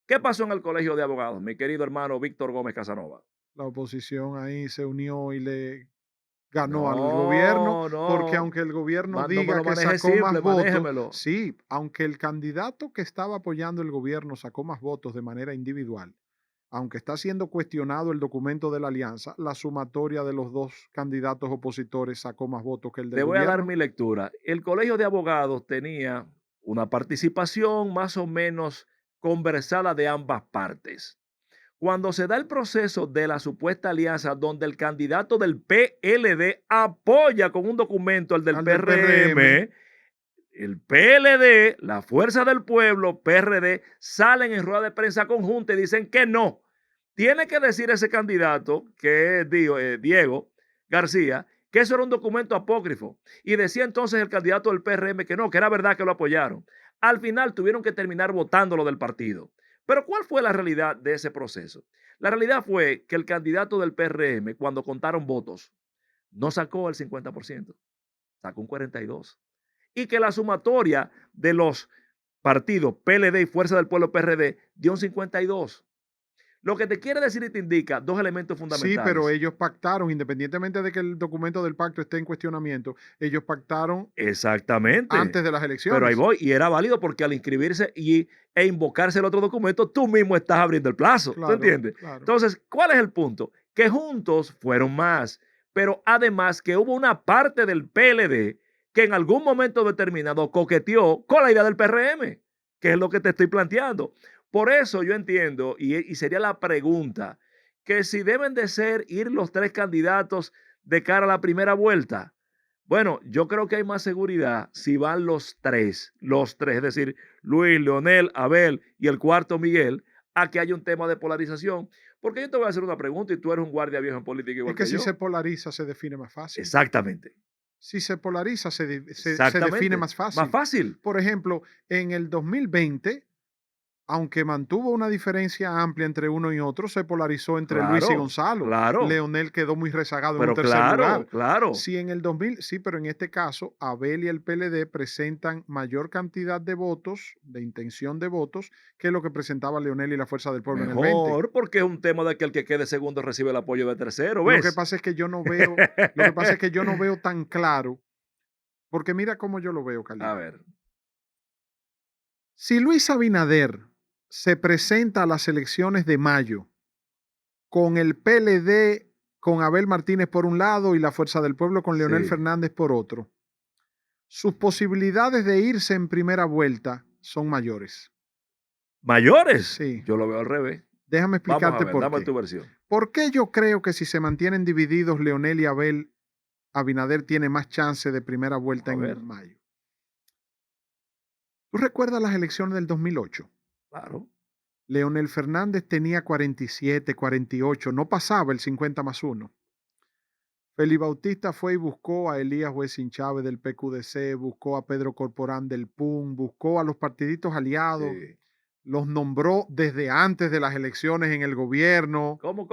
¿Qué pasó en el colegio de abogados, mi querido hermano Víctor Gómez Casanova? La oposición ahí se unió y le ganó al gobierno, No, porque no. aunque el gobierno No me diga lo que maneje sacó más simple, votos, manéjemelo. sí, aunque el candidato que estaba apoyando el gobierno sacó más votos de manera individual, aunque está siendo cuestionado el documento de la alianza, la sumatoria de los dos candidatos opositores sacó más votos que el Te del voy a dar gobierno. mi lectura. El Colegio de Abogados tenía una participación más o menos conversada de ambas partes. Cuando se da el proceso de la supuesta alianza donde el candidato del PLD apoya con un documento al del Al del PRM, PRM, el PLD, la Fuerza del Pueblo, PRD, salen en rueda de prensa conjunta y dicen que no. Tiene que decir ese candidato, que es Diego García, que eso era un documento apócrifo. Y decía entonces el candidato del PRM que no, que era verdad que lo apoyaron. Al final tuvieron que terminar votándolo del partido. Pero ¿cuál fue la realidad de ese proceso? La realidad fue que el candidato del PRM, cuando contaron votos, no sacó el 50%, sacó un 42%. Y que la sumatoria de los partidos PLD y Fuerza del Pueblo PRD dio un 52. Lo que te quiere decir y te indica dos elementos sí, pero fundamentales. ellos pactaron, independientemente de que el documento del pacto esté en cuestionamiento, ellos pactaron Exactamente. antes de las Pero ahí elecciones. voy, y era válido porque al inscribirse e invocarse el otro documento, tú mismo estás abriendo el plazo, ¿tú Claro, entiendes? claro. Entonces, ¿cuál es el punto? Que juntos fueron más, pero además que hubo una parte del PLD que en algún momento determinado coqueteó con la idea del PRM, que es lo que te estoy planteando. Por eso yo entiendo, y sería la pregunta, que si deben de ir los tres candidatos de cara a la primera vuelta. Bueno, yo creo que hay más seguridad si van los tres, es decir, Luis, Leonel, Abel y el cuarto Miguel, a que haya un tema de polarización. Porque yo te voy a hacer una pregunta y tú eres un guardia viejo en política Es igual que que si se yo. polariza se define más fácil. Exactamente, Si se polariza se define exactamente. más Más fácil. fácil. Por ejemplo, en el 2020, aunque mantuvo una diferencia amplia entre uno y otro, se polarizó entre Luis y Claro, Gonzalo. claro. Leonel quedó muy rezagado en un Pero tercer claro, lugar. claro. Si en el 2000, sí, pero en este caso, Abel y el PLD presentan mayor cantidad de votos, de intención de votos, que lo que presentaba Leonel y la Fuerza del Pueblo en el 20. Mejor, porque es un tema de que el que quede segundo recibe el apoyo de tercero, Lo que ¿ves? pasa es que yo no veo, lo que pasa es que yo no veo tan claro, porque mira cómo yo lo veo, A Calixto. ver, Si Luis Abinader se presenta a las elecciones de mayo con el PLD, con Abel Martínez por un lado y la Fuerza del Pueblo con Leonel sí. Fernández por otro, sus posibilidades de irse en primera vuelta son mayores. ¿Mayores? Sí, Yo lo veo al revés. déjame Vamos a explicarte ver, por dame qué. tu versión. ¿Por qué yo creo que si se mantienen divididos Leonel y Abel, Abinader tiene más chance de primera vuelta A ver, en mayo? ¿Tú recuerdas las elecciones del 2008? claro. Leonel Fernández tenía 47, 48, no pasaba el 50 más 1. Feli Bautista fue y buscó a Elías Huesin Chávez del PQDC, buscó a Pedro Corporán del PUN, buscó a los partiditos aliados, Sí. los nombró desde antes de las elecciones en el gobierno, ¿Cómo?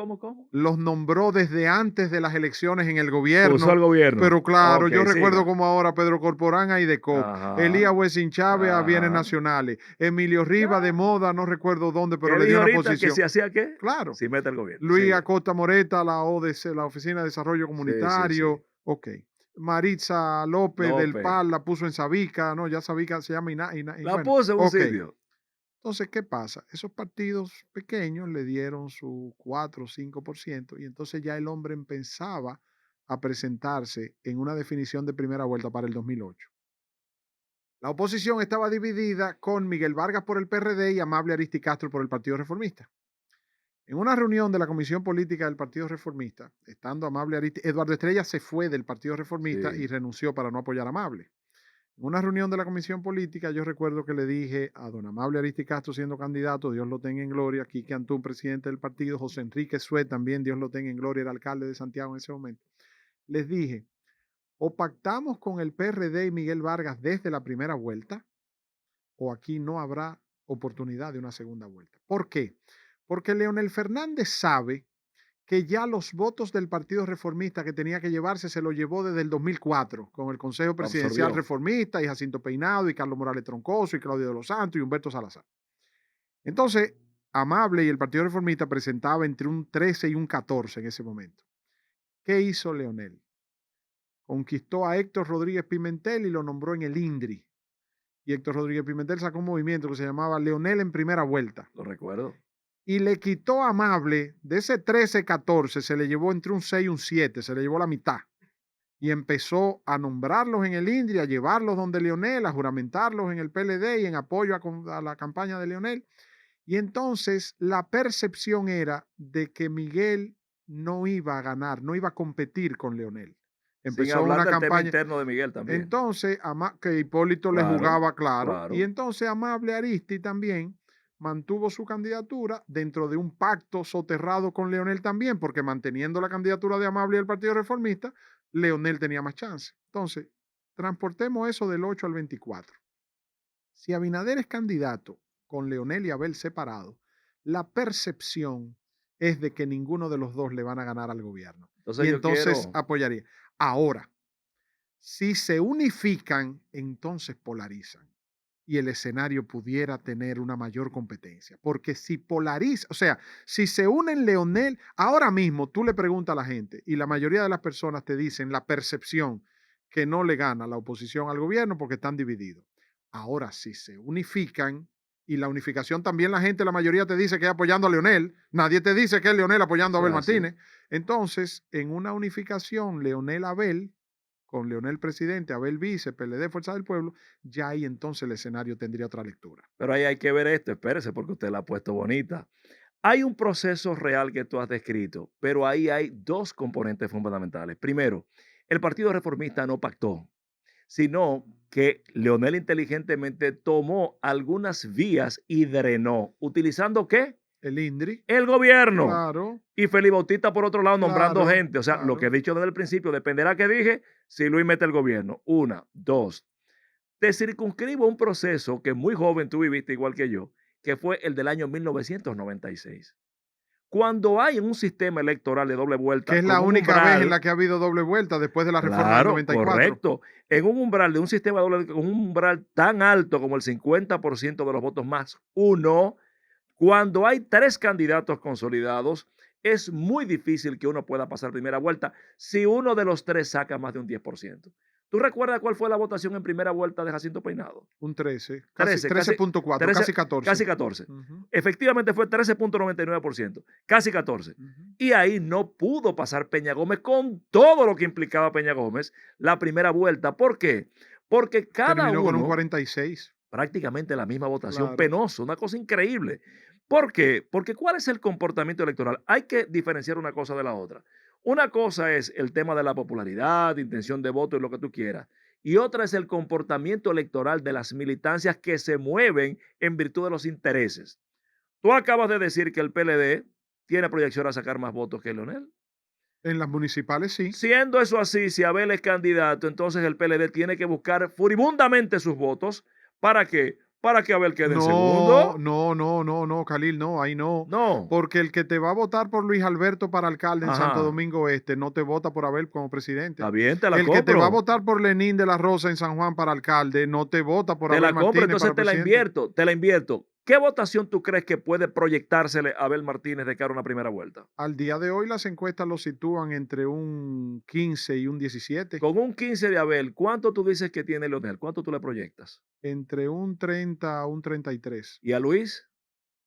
los nombró desde antes de las elecciones en el Usó gobierno, el gobierno. pero claro, Ok, yo recuerdo siga. como ahora Pedro Corporán a IDECOP, Elías Ajá, Huesin Chávez a Bienes ajá. Nacionales, Emilio Riva de Ya. Moda, no recuerdo dónde, pero ¿Qué le dio dijo una ahorita? ¿Que posición. si hacía qué? Claro. Si mete el gobierno. Luis Sigue. Acosta Moreta, la ODC, la Oficina de Desarrollo Sí. Comunitario, ok. Maritza López del López. PAL la puso en Sabica, no, ya Sabica se llama y La bueno, puso en un ok. sitio. Entonces, ¿qué pasa? Esos partidos pequeños le dieron su 4 o 5% y entonces ya el hombre empezaba a presentarse en una definición de primera vuelta para el 2008. La oposición estaba dividida con Miguel Vargas por el PRD y Amable Aristicastro por el Partido Reformista. En una reunión de la Comisión Política del Partido Reformista, estando Amable Eduardo Estrella se fue del Partido Reformista y Sí. renunció para no apoyar a Amable. En una reunión de la Comisión Política, yo recuerdo que le dije a don Amable Aristicastro siendo candidato, Dios lo tenga en gloria, Quique Antún, presidente del partido, José Enrique Sue, también Dios lo tenga en gloria, era alcalde de Santiago en ese momento. Les dije, o pactamos con el PRD y Miguel Vargas desde la primera vuelta, o aquí no habrá oportunidad de una segunda vuelta. ¿Por qué? Porque Leonel Fernández sabe que ya los votos del Partido Reformista que tenía que llevarse se lo llevó desde el 2004 con el Consejo Lo Presidencial absorbió. Reformista y Jacinto Peinado y Carlos Morales Troncoso y Claudio de los Santos y Humberto Salazar. Entonces, Amable y el Partido Reformista presentaba entre un 13 y un 14 en ese momento. ¿Qué hizo Leonel? conquistó a Héctor Rodríguez Pimentel y lo nombró en el INDRI. Y Héctor Rodríguez Pimentel sacó un movimiento que se llamaba Leonel en primera vuelta. Lo recuerdo. Y le quitó a Amable, de ese 13-14, se le llevó entre un 6 y un 7, se le llevó la mitad. Y empezó a nombrarlos en el INDRI, a llevarlos donde Leonel, a juramentarlos en el PLD y en apoyo a la campaña de Leonel. Y entonces la percepción era de que Miguel no iba a ganar, no iba a competir con Leonel. Sin Empezó hablar una del tema campaña. interno de Miguel también. Entonces, que Hipólito le Claro, jugaba claro. claro. Y entonces Amable Aristi también mantuvo su candidatura dentro de un pacto soterrado con Leonel también, porque manteniendo la candidatura de Amable y el Partido Reformista, Leonel tenía más chance. Entonces, transportemos eso del 8 al 24. Si Abinader es candidato con Leonel y Abel separados, la percepción es de que ninguno de los dos le van a ganar al gobierno. Entonces Y yo entonces quiero, apoyaría. Ahora, si se unifican, entonces polarizan. Y el escenario pudiera tener una mayor competencia. Porque si polariza, o sea, si se unen Leonel, ahora mismo tú le preguntas a la gente y la mayoría de las personas te dicen la percepción que no le gana la oposición al gobierno porque están divididos. Ahora, si se unifican, y la unificación también la gente, la mayoría te dice que es apoyando a Leonel, nadie te dice que es Leonel apoyando a Abel Martínez. Entonces, en una unificación Leonel-Abel, con Leonel presidente, Abel vice, PLD, Fuerza del Pueblo, ya ahí entonces el escenario tendría otra lectura. pero ahí hay que ver esto, espérese, porque usted la ha puesto bonita. Hay un proceso real que tú has descrito, pero ahí hay dos componentes fundamentales. Primero, el Partido Reformista no pactó, sino que Leonel inteligentemente tomó algunas vías y drenó. ¿Utilizando qué? El INDRI, El gobierno. claro, Y Felipe Bautista, por otro lado, nombrando claro, gente. O sea, lo que he claro. dicho desde el principio, dependerá que dije si Luis mete el gobierno. Una, dos. Te circunscribo un proceso que muy joven tú viviste igual que yo, que fue el del año 1996. Cuando hay un sistema electoral de doble Que vuelta es con la un única vez en umbral, la que ha habido doble vuelta después de la reforma del claro, 94. correcto, en un umbral de un sistema de doble, con un umbral tan alto como el 50% de los votos más uno, cuando hay tres candidatos consolidados, es muy difícil que uno pueda pasar primera vuelta si uno de los tres saca más de un 10%. ¿Tú recuerdas cuál fue la votación en primera vuelta de Jacinto Peinado? Un 13, casi 13, casi 13.4, 13, casi 14. casi 14. Ujú, Efectivamente fue 13.99%, casi 14. ujú. Y ahí no pudo pasar Peña Gómez con todo lo que implicaba Peña Gómez la primera vuelta. ¿Por qué? Porque cada Terminó con un uno, 46. prácticamente la misma votación, Claro. penoso, una cosa increíble. ¿Por qué? Porque ¿cuál es el comportamiento electoral? Hay que diferenciar una cosa de la otra. Una cosa es el tema de la popularidad, intención de voto y lo que tú quieras. Y otra es el comportamiento electoral de las militancias que se mueven en virtud de los intereses. Tú acabas de decir que el PLD tiene proyección a sacar más votos que Leonel. En las municipales sí. Siendo eso así, si Abel es candidato, entonces el PLD tiene que buscar furibundamente sus votos. ¿Para qué? Para que Abel quede en No, segundo. no, Khalil, no, ahí no. No. Porque el que te va a votar por Luis Alberto para alcalde en Santo Ajá. Domingo Este no te vota por Abel como presidente. Está bien, te la El que te va a compro. votar por Lenín de la Rosa en San Juan para alcalde no te vota por Te Abel la compro, Martínez entonces para te la presidente. invierto, te la invierto. ¿Qué votación tú crees que puede proyectársele a Abel Martínez de cara a una primera vuelta? Al día de hoy las encuestas lo sitúan entre un 15 y un 17, Con un 15 de Abel, ¿cuánto tú dices que tiene Leonel? ¿Cuánto tú le proyectas? entre un 30 a un 33, ¿Y a Luis?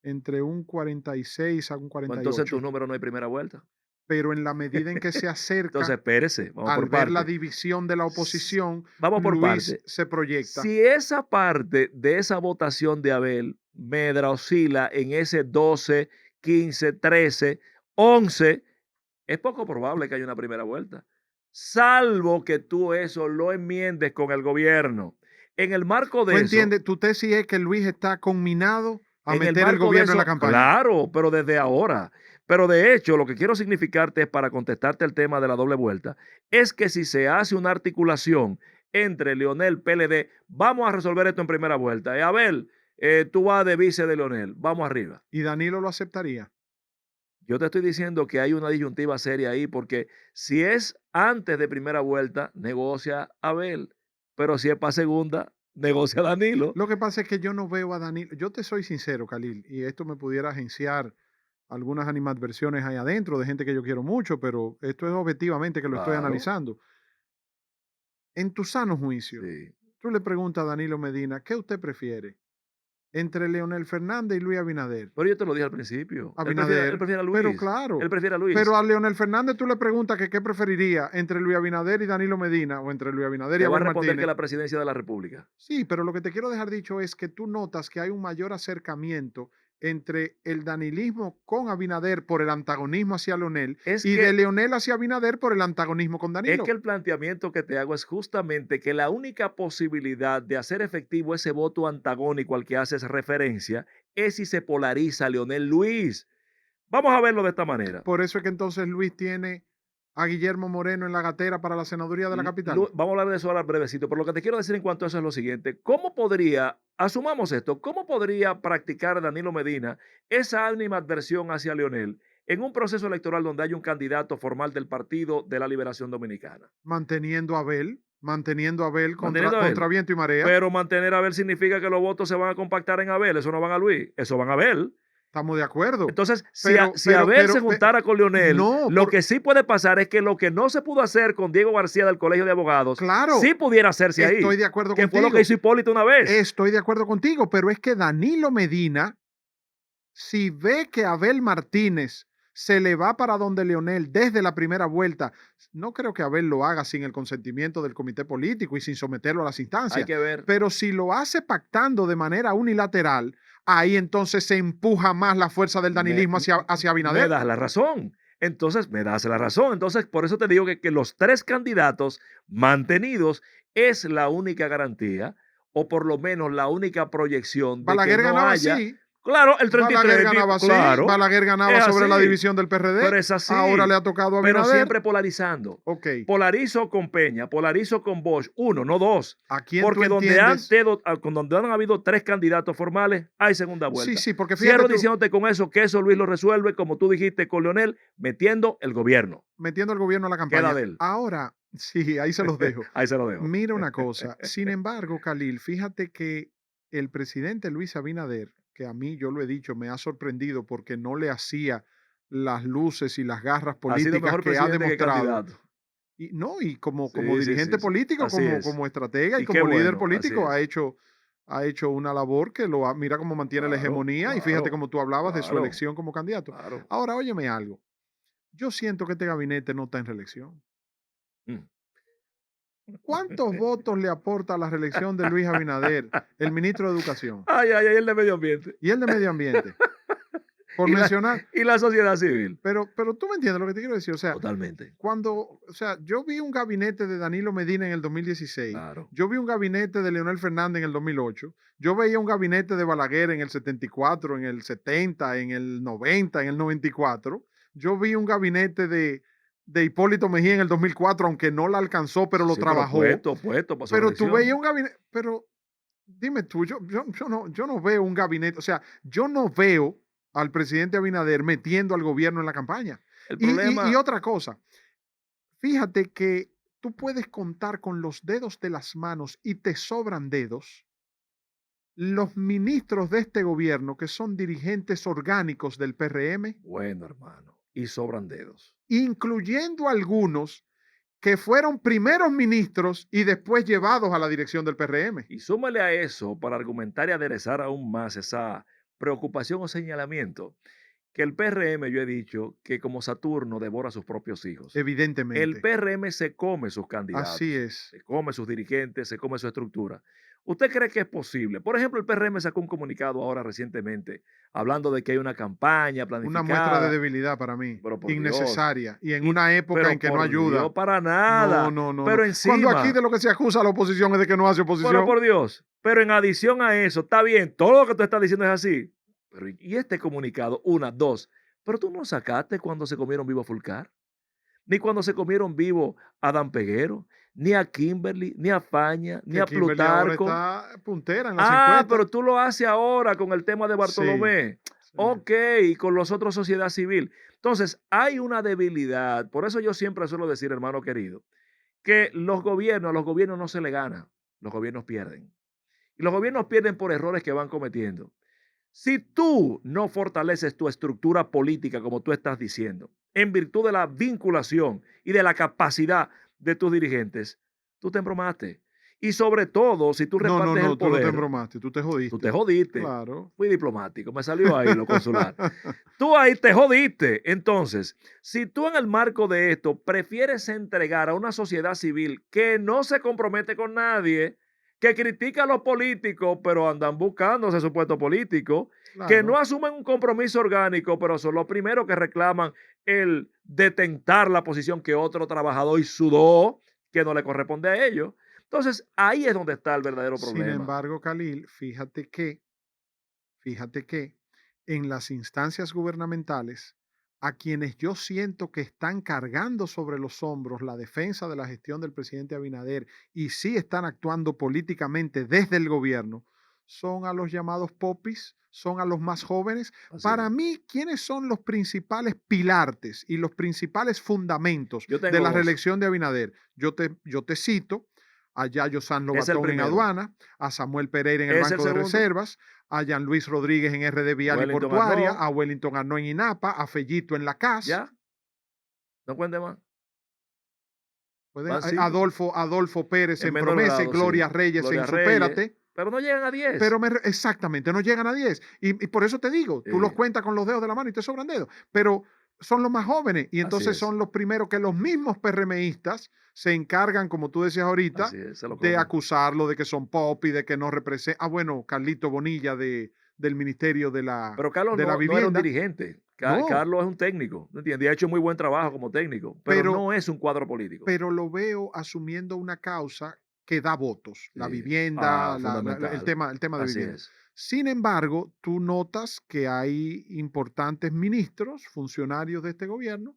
entre un 46 a un Pues entonces en tus 48. números no hay primera vuelta. Pero en la medida en que se Entonces acerca, espérese, vamos al por ver la parte. división de la S- oposición, Vamos por Luis parte. se proyecta. Si esa parte de esa votación de Abel Medra oscila en ese 12, 15, 13, 11, es poco probable que haya una primera vuelta, salvo que tú eso lo enmiendes con el gobierno. En el marco ¿Tú de eso, entiendes? Tu tesis es que Luis está conminado a en el meter el marco de gobierno en la eso, campaña. claro, pero desde ahora. Pero de hecho, lo que quiero significarte es para contestarte el tema de la doble vuelta, es que si se hace una articulación entre Leonel, PLD, vamos a resolver esto en primera vuelta. Abel, tú vas de vice de Leonel, vamos arriba. Y Danilo lo aceptaría. Yo te estoy diciendo que hay una disyuntiva seria ahí, porque si es antes de primera vuelta, negocia Abel, pero si es para segunda, negocia Danilo. Lo que pasa es que yo no veo a Danilo. Yo te soy sincero, Khalil, y esto me pudiera agenciar algunas animadversiones ahí adentro de gente que yo quiero mucho, pero esto es objetivamente que lo estoy Claro. analizando. En tu sano juicio, Sí. tú le preguntas a Danilo Medina, ¿qué usted prefiere entre Leonel Fernández y Luis Abinader? Pero yo te lo dije al principio. Él Abinader, prefiere a pero Luis. Él claro, prefiere a pero Luis. a Leonel Fernández tú le preguntas que qué preferiría entre Luis Abinader y Danilo Medina o entre Luis Abinader y Te va a Abel responder que Martínez. la presidencia de la República. Sí, pero lo que te quiero dejar dicho es que tú notas que hay un mayor acercamiento entre el danilismo con Abinader por el antagonismo hacia Leonel Es y de que Leonel hacia Abinader por el antagonismo con Es que Danilo. el planteamiento que te hago es justamente que la única posibilidad de hacer efectivo ese voto antagónico al que haces referencia es si se polariza Leonel Luis. Vamos a verlo de esta manera. Por eso es que entonces Luis tiene a Guillermo Moreno en la gatera para la senaduría de la capital. Vamos a hablar de eso ahora brevecito, pero lo que te quiero decir en cuanto a eso es lo siguiente. ¿Cómo podría, asumamos esto, cómo podría practicar Danilo Medina esa animadversión hacia Leonel en un proceso electoral donde hay un candidato formal del Partido de la Liberación Dominicana? Manteniendo a Abel Manteniendo a contra él. viento y marea. Pero mantener a Abel significa que los votos se van a compactar en Abel, eso no van a Luis, eso van a Abel. Estamos de acuerdo. Entonces, Pero, si pero, Abel pero, se juntara con Leonel, no, lo que sí puede pasar es que lo que no se pudo hacer con Diego García del Colegio de Abogados, claro, sí pudiera hacerse ahí. estoy de acuerdo Que fue contigo. lo que hizo Hipólito una vez. Estoy de acuerdo contigo, pero es que Danilo Medina, si ve que Abel Martínez se le va para donde Leonel desde la primera vuelta, no creo que Abel lo haga sin el consentimiento del comité político y sin someterlo a las Hay instancias, que ver. pero si lo hace pactando de manera unilateral, ahí entonces se empuja más la fuerza del danilismo hacia Me Abinader. das la razón. Entonces, me das la razón. Entonces, por eso te digo que los tres candidatos mantenidos es la única garantía, o por lo menos la única proyección de que Balaguer no ganaba haya. así. Claro, el 33, Balaguer ganaba así, claro, Balaguer ganaba es sobre la así, división del PRD, pero es así. ahora le ha tocado a Pero Abinader. siempre polarizando. Ok, Polarizo con Peña, polarizo con Bosch, uno, no dos. ¿a quién Porque tú donde han, entiendes? donde han habido tres candidatos formales, hay segunda vuelta. Sí, porque Cierro fíjate tú, diciéndote con eso que eso Luis lo resuelve, como tú dijiste con Leonel, metiendo el gobierno. metiendo al gobierno a la Queda campaña. de él. Ahora, sí, ahí se los dejo. Ahí se lo dejo. Mira una cosa, sin embargo, Khalil, fíjate que el presidente Luis Abinader, que a mí, yo lo he dicho, me ha sorprendido porque no le hacía las luces y las garras Ha sido políticas mejor que ha presidente que demostrado. candidato. Y no, y como Sí, sí, dirigente sí, sí. político, Así es. como estratega y Y qué como líder bueno, así político, es. ha hecho una labor que mira cómo mantiene la Claro, hegemonía y fíjate claro, cómo tú hablabas de su claro, elección como candidato. claro. Ahora, óyeme algo, yo siento que este gabinete no está en reelección. Mm. ¿Cuántos votos le aporta a la reelección de Luis Abinader, el ministro de Educación Ay, ay, ay, el de medio ambiente. y el de Medio Ambiente? Por Y la, mencionar, y la sociedad civil. pero tú me entiendes lo que te quiero decir. O sea, Totalmente. o sea, yo vi un gabinete de Danilo Medina en el 2016, Claro. yo vi un gabinete de Leonel Fernández en el 2008, yo veía un gabinete de Balaguer en el 74, en el 70, en el 90, en el 94, yo vi un gabinete de Hipólito Mejía en el 2004, aunque no la alcanzó, pero lo Sí, trabajó. puesto, pasó Pero tú reelección. veías un gabinete, pero dime tú, yo no veo un gabinete, o sea, yo no veo al presidente Abinader metiendo al gobierno en la campaña. El Y problema, otra cosa, fíjate que tú puedes contar con los dedos de las manos y te sobran dedos los ministros de este gobierno que son dirigentes orgánicos del PRM, bueno, hermano, y sobran dedos. incluyendo algunos que fueron primeros ministros y después llevados a la dirección del PRM. Y súmale a eso, para argumentar y aderezar aún más esa preocupación o señalamiento, que el PRM, yo he dicho, que como Saturno devora a sus propios hijos. El Evidentemente. PRM se come sus candidatos, Así es. se come sus dirigentes, se come su estructura. ¿Usted cree que es posible? Por ejemplo, el PRM sacó un comunicado ahora recientemente hablando de que hay una campaña Una planificada. muestra de debilidad para mí, Pero por innecesaria, y en Y- una época pero en que no por ayuda. Dios, para nada. No. Pero Cuando aquí encima, de lo que se acusa a la oposición es de que no hace oposición. pero por Dios, pero en adición a eso, está bien, todo lo que tú estás diciendo es así. Pero y este comunicado, una, dos, pero tú no sacaste cuando se comieron vivo a Fulcar, ni cuando se comieron vivo a Dan Peguero, ni a Kimberly, ni a Faña, ni Que a Kimberly ahora Plutarco. está puntera en las Ah, encuestas. pero tú lo haces ahora con el tema de Bartolomé. Sí. Ok, y con los otros sociedad civil. Entonces, hay una debilidad. Por eso yo siempre suelo decir, hermano querido, que a los gobiernos no se le gana, los gobiernos pierden. Y los gobiernos pierden por errores que van cometiendo. Si tú no fortaleces tu estructura política, como tú estás diciendo, en virtud de la vinculación y de la capacidad de tus dirigentes, tú te embromaste. Y sobre todo, si tú No, no, repartes el no, tú no te poder, embromaste, tú te tú te jodiste. jodiste. Claro. Fui diplomático, me salió ahí lo consular. Tú ahí te jodiste. Entonces, si tú en el marco de esto prefieres entregar a una sociedad civil que no se compromete con nadie, que critica a los políticos, pero andan buscando ese supuesto político, que no Claro. asumen un compromiso orgánico, pero son los primeros que reclaman el detentar la posición que otro trabajador y sudó, que no le corresponde a ellos. Entonces, ahí es donde está el verdadero Sin problema. embargo, Khalil, fíjate que en las instancias gubernamentales, a quienes yo siento que están cargando sobre los hombros la defensa de la gestión del presidente Abinader y sí están actuando políticamente desde el gobierno, son a los llamados popis, son a los más jóvenes. Así Para es. mí, ¿quiénes son los principales pilares y los principales fundamentos Yo de tengo la dos. reelección de Abinader? Yo te cito a Yayo San Es el Lobatón en primero. aduana, a Samuel Pereira en el Es el Banco de segundo. Reservas, a Jean Luis Rodríguez en RD Vial y Wellington Portuaria, Arnaud. a Wellington Arnaud en INAPA, a Fellito en la CAS, Ya, no cuente más. Van 5 Adolfo Pérez en en menor Promesa, y grado, sí. Gloria Reyes en Gloria Reyes, Supérate, pero no llegan a 10. exactamente, no llegan a 10. Y por eso te digo, tú los Sí, cuentas con los dedos de la mano y te sobran dedos, pero son los más jóvenes y así entonces es, son los primeros que los mismos PRMistas se encargan, como tú decías ahorita, se lo de comen. acusarlo de que son pop y de que no representan. Ah, bueno, Carlito Bonilla del Ministerio Pero Carlos de la no era un Vivienda. dirigente. No, Carlos es un técnico, ¿no entiendes? Y ha hecho muy buen trabajo como técnico, pero pero no es un cuadro político. lo veo asumiendo una causa que da votos, la Sí. vivienda, Fundamental. el tema de Así vivienda. es. Sin embargo, tú notas que hay importantes ministros, funcionarios de este gobierno,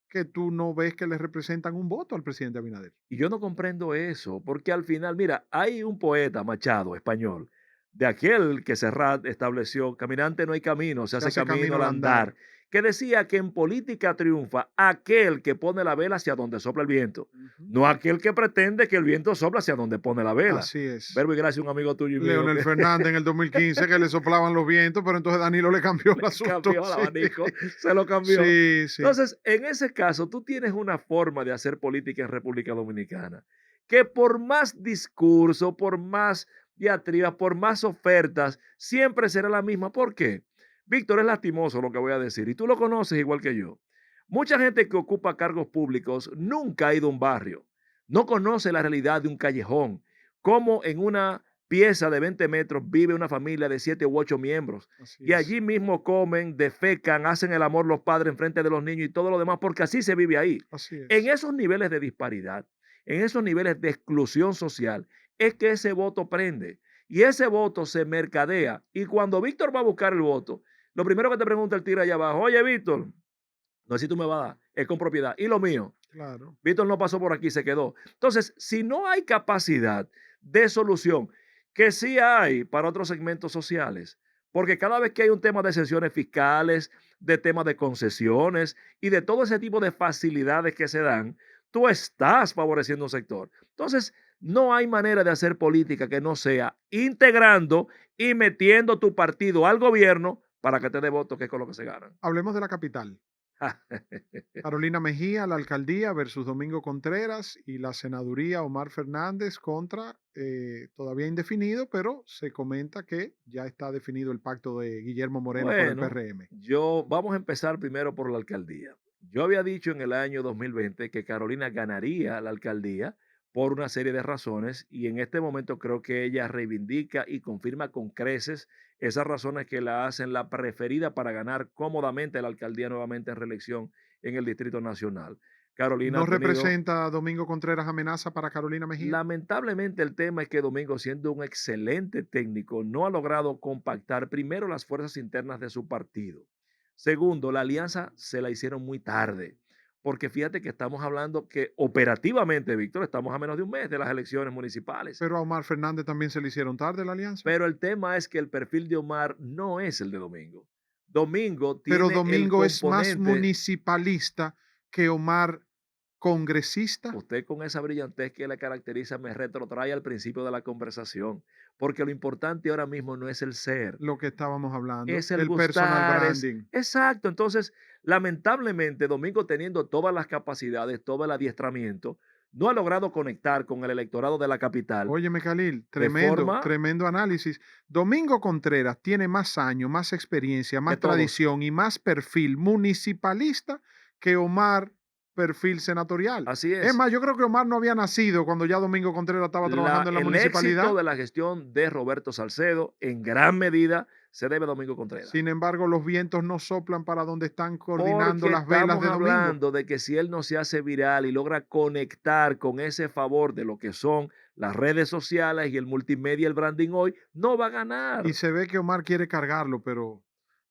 que tú no ves que le representan un voto al presidente Abinader. Y yo no comprendo eso, porque al final, mira, hay un poeta, Machado, español, de aquel que Serrat estableció, caminante no hay camino, se Se hace hace camino camino al al andar, andar. que decía que en política triunfa aquel que pone la vela hacia donde sopla el viento, Ujú. no aquel que pretende que el viento sopla hacia donde pone la vela. Así es. Verbo y gracia, un amigo tuyo y mío Leonel que Fernández en el 2015 que le soplaban los vientos, pero entonces Danilo le cambió el le asunto. cambió el Sí, abanico, se lo cambió. sí, sí. Entonces, en ese caso, tú tienes una forma de hacer política en República Dominicana que por más discurso, por más diatribas, por más ofertas, siempre será la misma. ¿Por qué? Víctor, es lastimoso lo que voy a decir y tú lo conoces igual que yo. Mucha gente que ocupa cargos públicos nunca ha ido a un barrio, no conoce la realidad de un callejón, cómo en una pieza de 20 metros vive una familia de 7 u 8 miembros Así y es. allí mismo comen, defecan, hacen el amor los padres en frente de los niños y todo lo demás, porque así se vive ahí. Así En es. esos niveles de disparidad, en esos niveles de exclusión social, es que ese voto prende y ese voto se mercadea. Y cuando Víctor va a buscar el voto, lo primero que te pregunta el tigre allá abajo, oye, Víctor, no sé si tú me vas a dar, es con propiedad. ¿Y lo mío? Claro. Víctor no pasó por aquí, se quedó. Entonces, si no hay capacidad de solución, que sí hay para otros segmentos sociales, porque cada vez que hay un tema de exenciones fiscales, de temas de concesiones y de todo ese tipo de facilidades que se dan, tú estás favoreciendo un sector. Entonces, no hay manera de hacer política que no sea integrando y metiendo tu partido al gobierno para que te dé voto, que es con lo que se ganan. Hablemos de la capital. Carolina Mejía, la alcaldía versus Domingo Contreras y la senaduría Omar Fernández contra, todavía indefinido, pero se comenta que ya está definido el pacto de Guillermo Moreno por el Bueno, PRM. vamos a empezar primero por la alcaldía. Yo había dicho en el año 2020 que Carolina ganaría la alcaldía por una serie de razones y en este momento creo que ella reivindica y confirma con creces esas razones que la hacen la preferida para ganar cómodamente la alcaldía nuevamente en reelección en el Distrito Nacional. Carolina ¿No ha tenido. representa a Domingo Contreras amenaza para Carolina Mejía? Lamentablemente el tema es que Domingo, siendo un excelente técnico, no ha logrado compactar primero las fuerzas internas de su partido. Segundo, la alianza se la hicieron muy tarde, porque fíjate que estamos hablando que operativamente, Víctor, estamos a menos de un mes de las elecciones municipales. Pero a Omar Fernández también se le hicieron tarde la alianza. Pero el tema es que el perfil de Omar no es el de Domingo. Domingo Pero tiene el Domingo es más componente. municipalista que Omar congresista. Usted con esa brillantez que le caracteriza me retrotrae al principio de la conversación, porque lo importante ahora mismo no es el ser, Lo que estábamos hablando, es el el personal gustar, es branding. exacto. Entonces, lamentablemente, Domingo teniendo todas las capacidades, todo el adiestramiento, no ha logrado conectar con el electorado de la capital Óyeme, Khalil, de tremendo, forma tremendo análisis. Domingo Contreras tiene más años, más experiencia, de más todos. tradición y más perfil municipalista que Omar, perfil senatorial. Así Es es. más, yo creo que Omar no había nacido cuando ya Domingo Contreras estaba trabajando en la El éxito municipalidad. de la gestión de Roberto Salcedo en gran medida se debe a Domingo Contreras. Sin embargo, los vientos no soplan para donde están coordinando Porque las velas estamos de Domingo. hablando de que si él no se hace viral y logra conectar con ese favor de lo que son las redes sociales y el multimedia, el branding hoy, no va a Y ganar. se ve que Omar quiere cargarlo, pero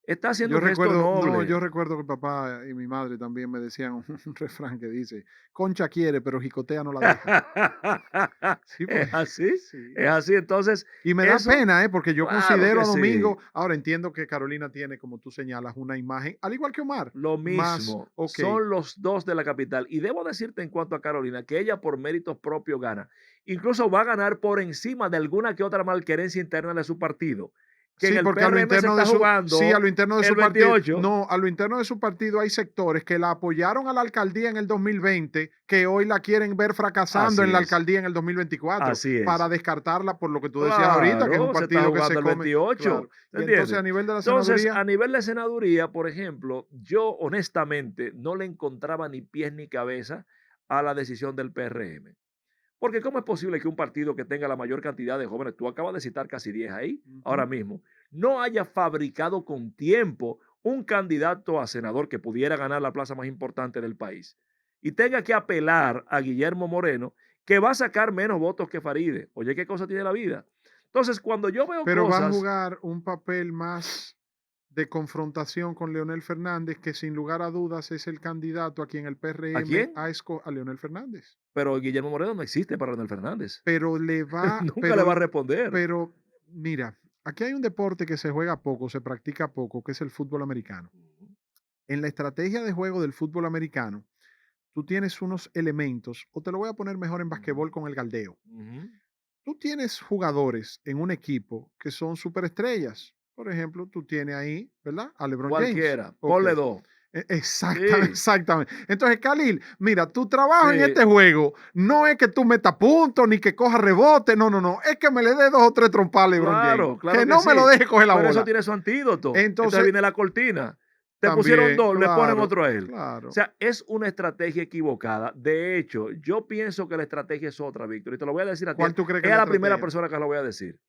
Está haciendo un gesto yo noble. recuerdo que mi papá y mi madre también me decían un refrán que dice, Concha quiere, pero Jicotea no la deja. Sí, Es porque así, sí. es así. Entonces, Y me da eso, pena, porque yo claro considero que a sí. Domingo, ahora entiendo que Carolina tiene, como tú señalas, una imagen, al igual que Omar, Lo más, mismo, ok, son los dos de la capital. Y debo decirte en cuanto a Carolina, que ella por méritos propios gana. Incluso va a ganar por encima de alguna que otra malquerencia interna de su partido, que en sí, el porque a lo PRM se interno de está su, sí, a jugando lo interno de el su partido, 28. no, a lo interno de su partido hay sectores que la apoyaron a la alcaldía en el 2020, que hoy la quieren ver fracasando en Así la es, alcaldía en el 2024, así para es. descartarla por lo que tú decías ahorita, que es un Claro, se está partido que se jugando el come, 28, claro. ¿se Y entonces entiende? a nivel de la Entonces, senaduría, a nivel de senaduría, por ejemplo, yo honestamente no le encontraba ni pies ni cabeza a la decisión del PRM. Porque ¿cómo es posible que un partido que tenga la mayor cantidad de jóvenes, tú acabas de citar casi 10 ahí, ahora ujú, mismo, no haya fabricado con tiempo un candidato a senador que pudiera ganar la plaza más importante del país y tenga que apelar a Guillermo Moreno, que va a sacar menos votos que Faride? Oye, ¿qué cosa tiene la vida? Entonces, cuando yo veo pero va a cosas, jugar un papel más de confrontación con Leonel Fernández, que sin lugar a dudas es el candidato a quien el ¿a PRM quién? ha escogido, a Leonel Fernández. Pero Guillermo Moreno no existe para Leonel Fernández. Pero le va, Nunca le va a responder. pero mira, aquí hay un deporte que se juega poco, se practica poco, que es el fútbol americano. En la estrategia de juego del fútbol americano, tú tienes unos elementos, o te lo voy a poner mejor en Ujú, basquetbol con el galdeo. ujú. Tú tienes jugadores en un equipo que son superestrellas. Por ejemplo, tú tienes ahí, ¿verdad? A LeBron James. Cualquiera, Ok. ponle dos. Exactamente, Sí, exactamente. Entonces, Khalil, mira, tu trabajo en sí, este juego no es que tú metas puntos ni que coja rebote, no, no, no, es que me le dé dos o tres trompas a LeBron James, claro, claro que que no me lo sí. deje coger la Pero eso bola. tiene su antídoto. Entonces Entonces, viene la cortina. Te pusieron también, dos, le ponen claro, otro a él. O claro. sea, es una estrategia equivocada. De hecho, yo pienso que la estrategia es otra, Víctor. Y te lo voy a decir a ti. ¿Cuál tú crees que Es es a la la primera estrategia? persona que lo voy a decir.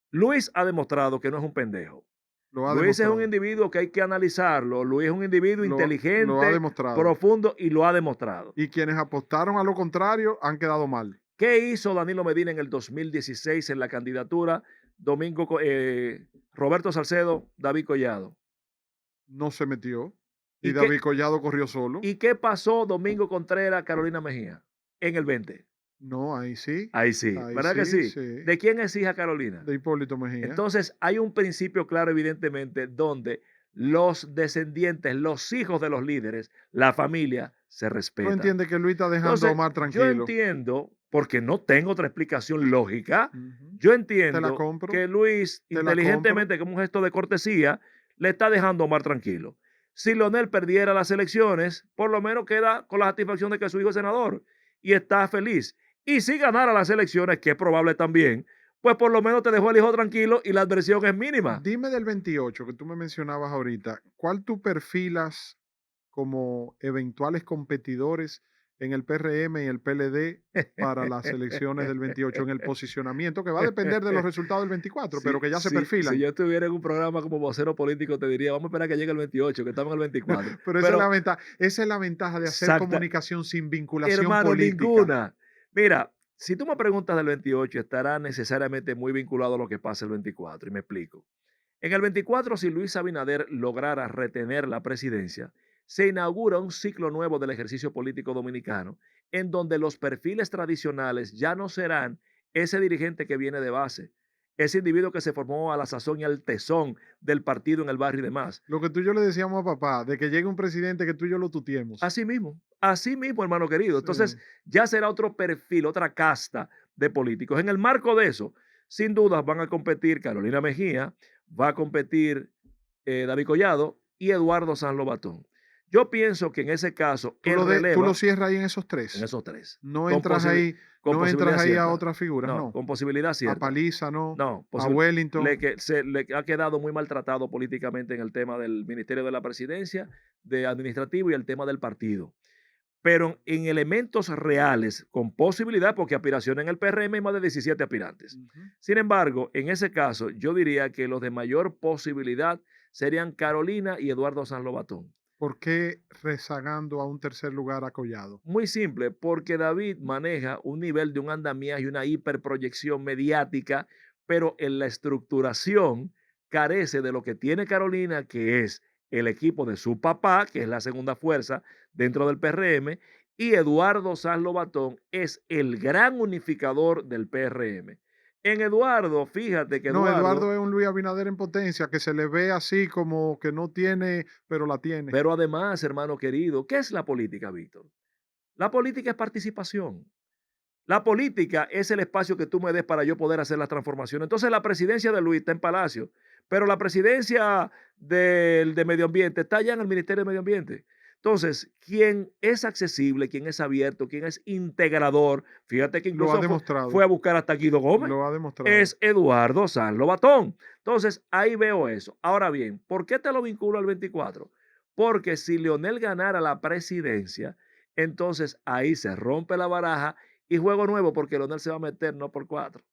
Luis ha demostrado que no es un pendejo. Lo ha Luis es un demostrado, individuo que hay que analizarlo. Luis es un individuo lo ha inteligente, demostrado. profundo y lo ha demostrado. Y quienes apostaron a lo contrario han quedado mal. ¿Qué hizo Danilo Medina en el 2016 en la candidatura? Roberto Salcedo, David Collado. No se metió y ¿Y qué, David Collado corrió solo. ¿Y qué pasó Domingo Contreras, Carolina Mejía en el 20? No, Ahí ¿verdad que sí? sí, ¿De quién es hija Carolina? de Hipólito Mejía. Entonces hay un principio claro, evidentemente, donde los descendientes, los hijos de los líderes, la familia, se Tú respetan. entiendes que Luis está dejando a Entonces, Omar yo tranquilo. entiendo, porque no tengo otra explicación lógica, Ujú. yo Te la entiendo compro, que Luis, te la compro. inteligentemente, como un gesto de cortesía, le está dejando a Omar tranquilo. Si Leonel perdiera las elecciones, por lo menos queda con la satisfacción de que su hijo es senador y está feliz. Y si ganara las elecciones, que es probable también, pues por lo menos te dejó el hijo tranquilo y la adversión es mínima. Dime del 28 que tú me mencionabas ahorita, ¿cuál tú perfilas como eventuales competidores en el PRM y el PLD para las elecciones del 28 en el posicionamiento, que va a depender de los resultados del 24, pero que ya se Si perfilan? yo estuviera en un programa como vocero político, te diría, vamos a esperar que llegue el 28, que estamos en el 24. Pero Pero, esa es la ventaja de hacer exacta, comunicación sin vinculación hermano, política. ninguna. Mira, si tú me preguntas del 28, estará necesariamente muy vinculado a lo que pasa el 24, y me explico. En el 24, si Luis Abinader lograra retener la presidencia, se inaugura un ciclo nuevo del ejercicio político dominicano, en donde los perfiles tradicionales ya no serán ese dirigente que viene de base, ese individuo que se formó a la sazón y al tesón del partido en el barrio y demás. Lo que tú y yo le decíamos a papá, de que llegue un presidente que tú y yo lo tutiemos. Así mismo, hermano querido. Entonces, Sí. ya será otro perfil, otra casta de políticos. En el marco de eso, sin duda van a competir Carolina Mejía, va a competir David Collado y Eduardo San Lobatón. Yo pienso que en ese caso, Tú él tú lo releva cierras ahí en esos en 3. esos tres, No con, entras posibi- ahí, con no entras posibilidad ahí a cierta. otras figuras, No, no. con posibilidad A cierta. Paliza, no. No, A Wellington. le ha quedado muy maltratado políticamente en el tema del Ministerio de la Presidencia, de administrativo y el tema del partido. Pero en elementos reales, con posibilidad, porque aspiración en el PRM hay más de 17 aspirantes. Ujú. Sin embargo, en ese caso, yo diría que los de mayor posibilidad serían Carolina y Eduardo San Lobatón. ¿Por qué rezagando a un tercer lugar a Collado? Muy simple, porque David maneja un nivel de un andamiaje y una hiperproyección mediática, pero en la estructuración carece de lo que tiene Carolina, que es el equipo de su papá, que es la segunda fuerza dentro del PRM, y Eduardo Sanz Lobatón es el gran unificador del PRM. En Eduardo, fíjate que No, Eduardo, Eduardo es un Luis Abinader en potencia que se le ve así como que no tiene, pero la tiene. pero además, hermano querido, ¿qué es la política, Víctor? La política es participación. La política es el espacio que tú me des para yo poder hacer las transformaciones. Entonces la presidencia de Luis está en Palacio, pero la presidencia de Medio Ambiente está allá en el Ministerio de Medio Ambiente. Entonces, quien es accesible, quien es abierto, quien es integrador, fíjate que Lo ha incluso demostrado, fue a buscar hasta Guido Gómez, lo ha demostrado. es Eduardo San Lobatón. Entonces, ahí veo eso. Ahora bien, ¿por qué te lo vinculo al 24? Porque si Leonel ganara la presidencia, entonces ahí se rompe la baraja y juego nuevo porque Leonel se va a meter no por 4,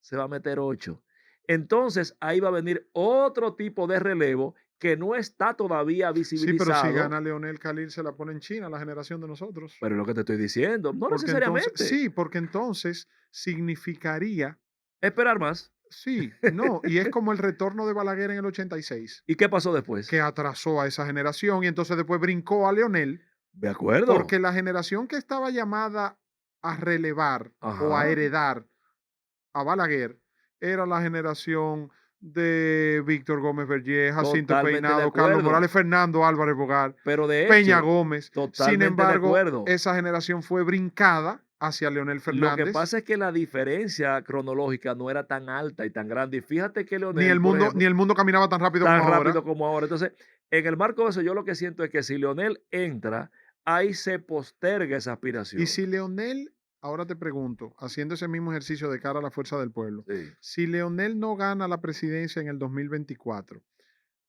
se va a meter 8. Entonces ahí va a venir otro tipo de relevo que no está todavía Sí, pero si visibilizado, gana Leonel Khalil se la pone en China la generación de nosotros. pero es lo que te estoy diciendo, no Porque entonces, necesariamente. sí, porque entonces significaría, Esperar más. sí, no, y es como el retorno de Balaguer en el 86, ¿Y qué pasó después? que atrasó a esa generación y entonces después brincó a Leonel, De acuerdo. porque la generación que estaba llamada a relevar o a Ajá. heredar a Balaguer era la generación de Víctor Gómez Vergés, Jacinto Totalmente de Peinado, Carlos acuerdo. Morales, Fernando Álvarez Bogar, Pero de Peña hecho, Gómez. Sin totalmente de embargo, acuerdo. esa generación fue brincada hacia Leonel Lo que Fernández. pasa es que la diferencia cronológica no era tan alta y tan grande. Y fíjate que Ni el Leonel, por mundo, ejemplo, ni el mundo caminaba tan rápido tan como ahora. rápido como ahora. Entonces, en el marco de eso, yo lo que siento es que si Leonel entra, ahí se posterga esa Y aspiración. si Leonel, ahora te pregunto, haciendo ese mismo ejercicio de cara a la fuerza del pueblo, Sí. si Leonel no gana la presidencia en el 2024,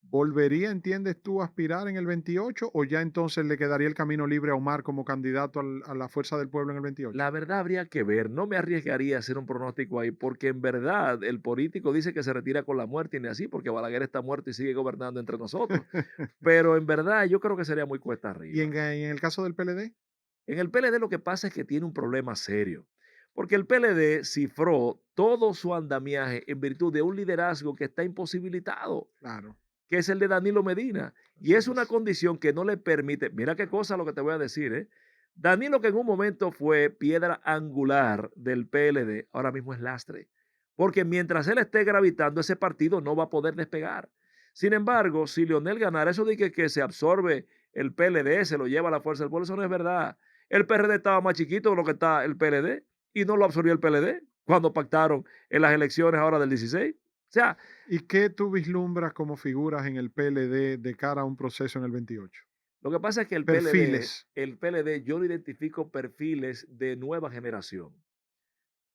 ¿volvería, entiendes tú, a aspirar en el 28 o ya entonces le quedaría el camino libre a Omar como candidato a la fuerza del pueblo en el 28? La verdad habría que ver, no me arriesgaría a hacer un pronóstico ahí, porque en verdad el político dice que se retira con la muerte y ni así, porque Balaguer está muerto y sigue gobernando entre nosotros. Pero en verdad yo creo que sería muy cuesta ¿Y arriba. en el caso del PLD? En el PLD lo que pasa es que tiene un problema serio, porque el PLD cifró todo su andamiaje en virtud de un liderazgo que está imposibilitado, Claro, que es el de Danilo Medina. Y así es una es. condición que no le permite, mira qué cosa lo que te voy a decir, ¿eh? Danilo, que en un momento fue piedra angular del PLD, ahora mismo es lastre, porque mientras él esté gravitando, ese partido no va a poder despegar. Sin embargo, si Leonel ganara, eso de que se absorbe el PLD, se lo lleva a la fuerza del pueblo, eso no es verdad. El PRD estaba más chiquito de lo que está el PLD y no lo absorbió el PLD cuando pactaron en las elecciones ahora del 16. O sea, ¿Y qué tú vislumbras como figuras en el PLD de cara a un proceso en el 28? lo que pasa es que Perfiles. el PLD, yo lo identifico perfiles de nueva generación.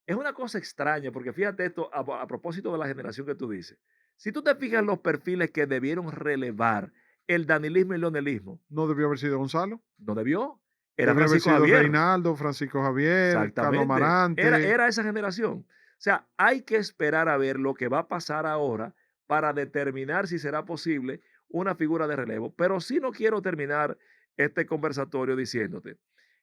Es una cosa extraña, porque fíjate esto a propósito de la generación que tú dices. Si tú te fijas en los perfiles que debieron relevar el danilismo y el leonelismo, No debió haber sido Gonzalo. no debió. Era Debió haber Francisco sido Javier. Reinaldo, Francisco Javier, Carlos Exactamente. Marante. Era esa generación. O sea, hay que esperar a ver lo que va a pasar ahora para determinar si será posible una figura de relevo. Pero sí no quiero terminar este conversatorio diciéndote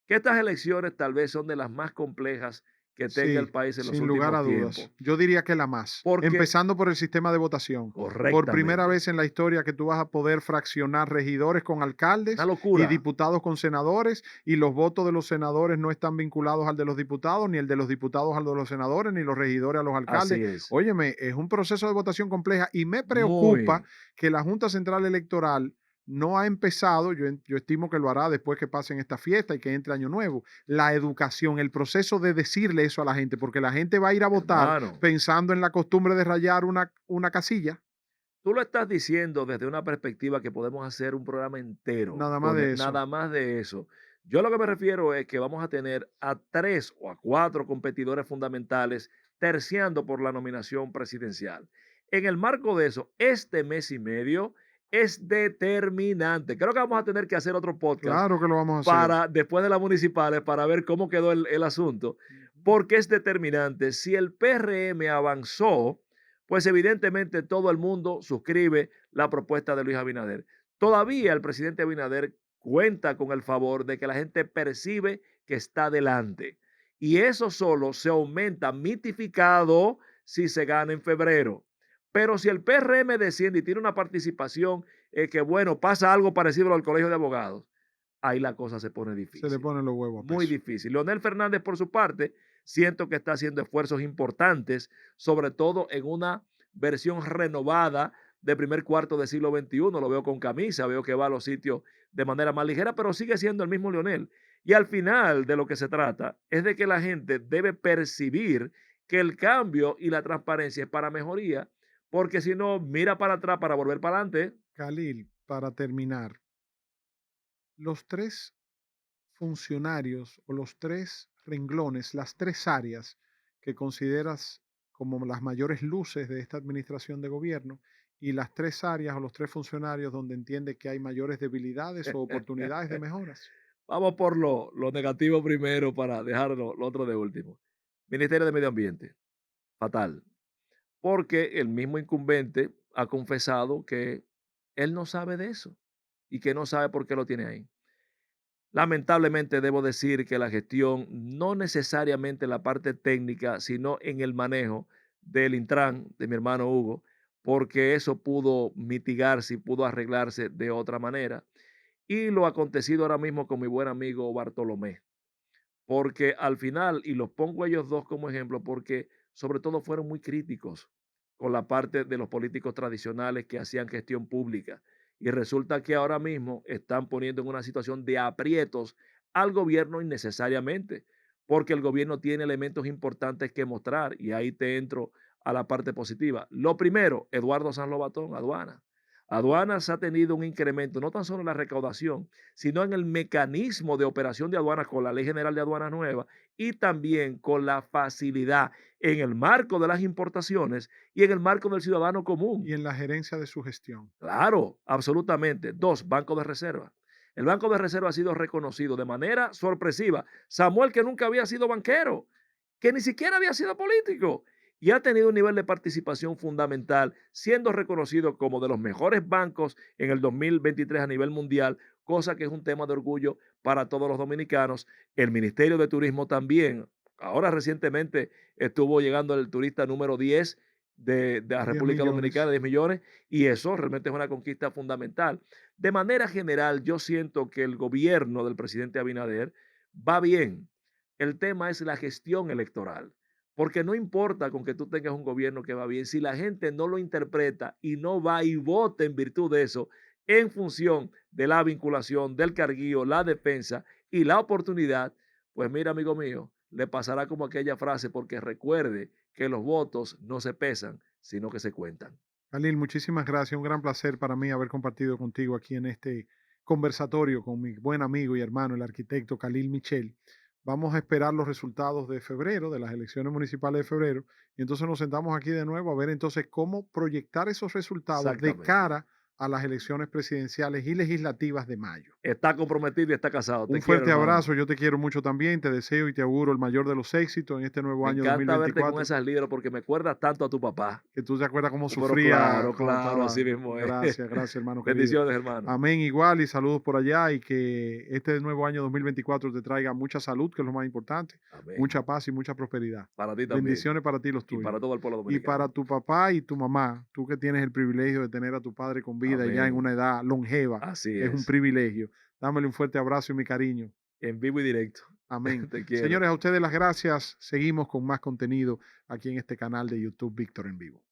que estas elecciones tal vez son de las más complejas que tenga el Sí, país en los sin lugar últimos a tiempos. dudas. Yo diría que la más. Porque, Empezando por el sistema de votación. Por primera correctamente, vez en la historia que tú vas a poder fraccionar regidores con una alcaldes y locura. diputados con senadores y los votos de los senadores no están vinculados al de los diputados, ni el de los diputados al de los senadores, ni los regidores a los alcaldes. Así es. Óyeme, es un proceso de votación compleja y me preocupa Muy. que la Junta Central Electoral no ha empezado, yo estimo que lo hará después que pasen esta fiesta y que entre Año Nuevo, la educación, el proceso de decirle eso a la gente, porque la gente va a ir a votar Hermano, pensando en la costumbre de rayar una casilla Tú lo estás diciendo desde una perspectiva que podemos hacer un programa entero Nada más con de eso. nada más de eso. Yo lo que me refiero es que vamos a tener a 3 o a 4 competidores fundamentales terciando por la nominación presidencial. En el marco de eso, este mes y medio es determinante. Creo que vamos a tener que hacer otro podcast Claro que lo vamos a hacer. para después de las municipales para ver cómo quedó el asunto, Ujú. porque es determinante. Si el PRM avanzó, pues evidentemente todo el mundo suscribe la propuesta de Luis Abinader. Todavía el presidente Abinader cuenta con el favor de que la gente percibe que está adelante. Y eso solo se aumenta mitificado si se gana en febrero. Pero si el PRM desciende y tiene una participación que, bueno, pasa algo parecido al Colegio de Abogados, ahí la cosa se pone Se le difícil, ponen los huevos a muy peso. difícil. Leonel Fernández, por su parte, siento que está haciendo esfuerzos importantes, sobre todo en una versión renovada de primer cuarto del siglo XXI. Lo veo con camisa, veo que va a los sitios de manera más ligera, pero sigue siendo el mismo Leonel. Y al final de lo que se trata es de que la gente debe percibir que el cambio y la transparencia es para mejoría, porque si no, mira para atrás para volver para adelante. Khalil, para terminar, los tres funcionarios o los tres renglones, las tres áreas que consideras como las mayores luces de esta administración de gobierno y las tres áreas o los tres funcionarios donde entiende que hay mayores debilidades o oportunidades de mejoras. Vamos por lo negativo primero para dejar lo otro de último. Ministerio de Medio Ambiente, fatal, porque el mismo incumbente ha confesado que él no sabe de eso y que no sabe por qué lo tiene ahí. Lamentablemente debo decir que la gestión, no necesariamente en la parte técnica, sino en el manejo del Intran, de mi hermano Hugo, porque eso pudo mitigarse y pudo arreglarse de otra manera. Y lo acontecido ahora mismo con mi buen amigo Bartolomé, porque al final, y los pongo ellos dos como ejemplo, porque sobre todo fueron muy críticos con la parte de los políticos tradicionales que hacían gestión pública. Y resulta que ahora mismo están poniendo en una situación de aprietos al gobierno innecesariamente, porque el gobierno tiene elementos importantes que mostrar, y ahí te entro a la parte positiva. Lo primero, Eduardo San Lobatón, aduana. Aduanas ha tenido un incremento no tan solo en la recaudación, sino en el mecanismo de operación de aduanas con la Ley General de Aduanas Nueva y también con la facilidad en el marco de las importaciones y en el marco del ciudadano común. Y en la gerencia de su gestión. Claro, absolutamente. Dos, Banco de Reserva. El Banco de Reserva ha sido reconocido de manera sorpresiva. Samuel, que nunca había sido banquero, que ni siquiera había sido político y ha tenido un nivel de participación fundamental, siendo reconocido como de los mejores bancos en el 2023 a nivel mundial, cosa que es un tema de orgullo para todos los dominicanos. El Ministerio de Turismo también. Ahora recientemente estuvo llegando el turista número 10 de la 10 República Dominicana, millones. 10 millones, y eso realmente es una conquista fundamental. De manera general, yo siento que el gobierno del presidente Abinader va bien. El tema es la gestión electoral, porque no importa con que tú tengas un gobierno que va bien, si la gente no lo interpreta y no va y vota en virtud de eso, en función de la vinculación, del carguío, la defensa y la oportunidad, pues mira, amigo mío, le pasará como aquella frase, porque recuerde que los votos no se pesan, sino que se cuentan. Khalil, muchísimas gracias. Un gran placer para mí haber compartido contigo aquí en este conversatorio con mi buen amigo y hermano, el arquitecto Khalil Michel. Vamos a esperar los resultados de febrero, de las elecciones municipales de febrero, y entonces nos sentamos aquí de nuevo a ver entonces cómo proyectar esos resultados de Exactamente. cara a las elecciones presidenciales y legislativas de mayo. Está comprometido y está casado. Un Te quiero, fuerte hermano. abrazo, yo te quiero mucho también, te deseo y te auguro el mayor de los éxitos en este nuevo Me año encanta verte con 2024. esas libros porque me acuerdas tanto a tu papá. Que tú te acuerdas cómo Pero sufría claro, cuando claro, estaba. así mismo es. Gracias, gracias, hermano querido. Bendiciones, hermano. Amén, igual y saludos por allá y que este nuevo año 2024 te traiga mucha salud, que es lo más importante, Amén. mucha paz y mucha prosperidad. Para ti también. Bendiciones para ti y los Y tuyos. para todo el pueblo Y para dominicano. tu papá y tu mamá, tú que tienes el privilegio de tener a tu padre con vida ya en Amén. una edad longeva, Así es un es. privilegio. Dámele un fuerte abrazo y mi cariño. En vivo y directo. Amén. Te quiero. Señores, a ustedes las gracias. Seguimos con más contenido aquí en este canal de YouTube Víctor en Vivo.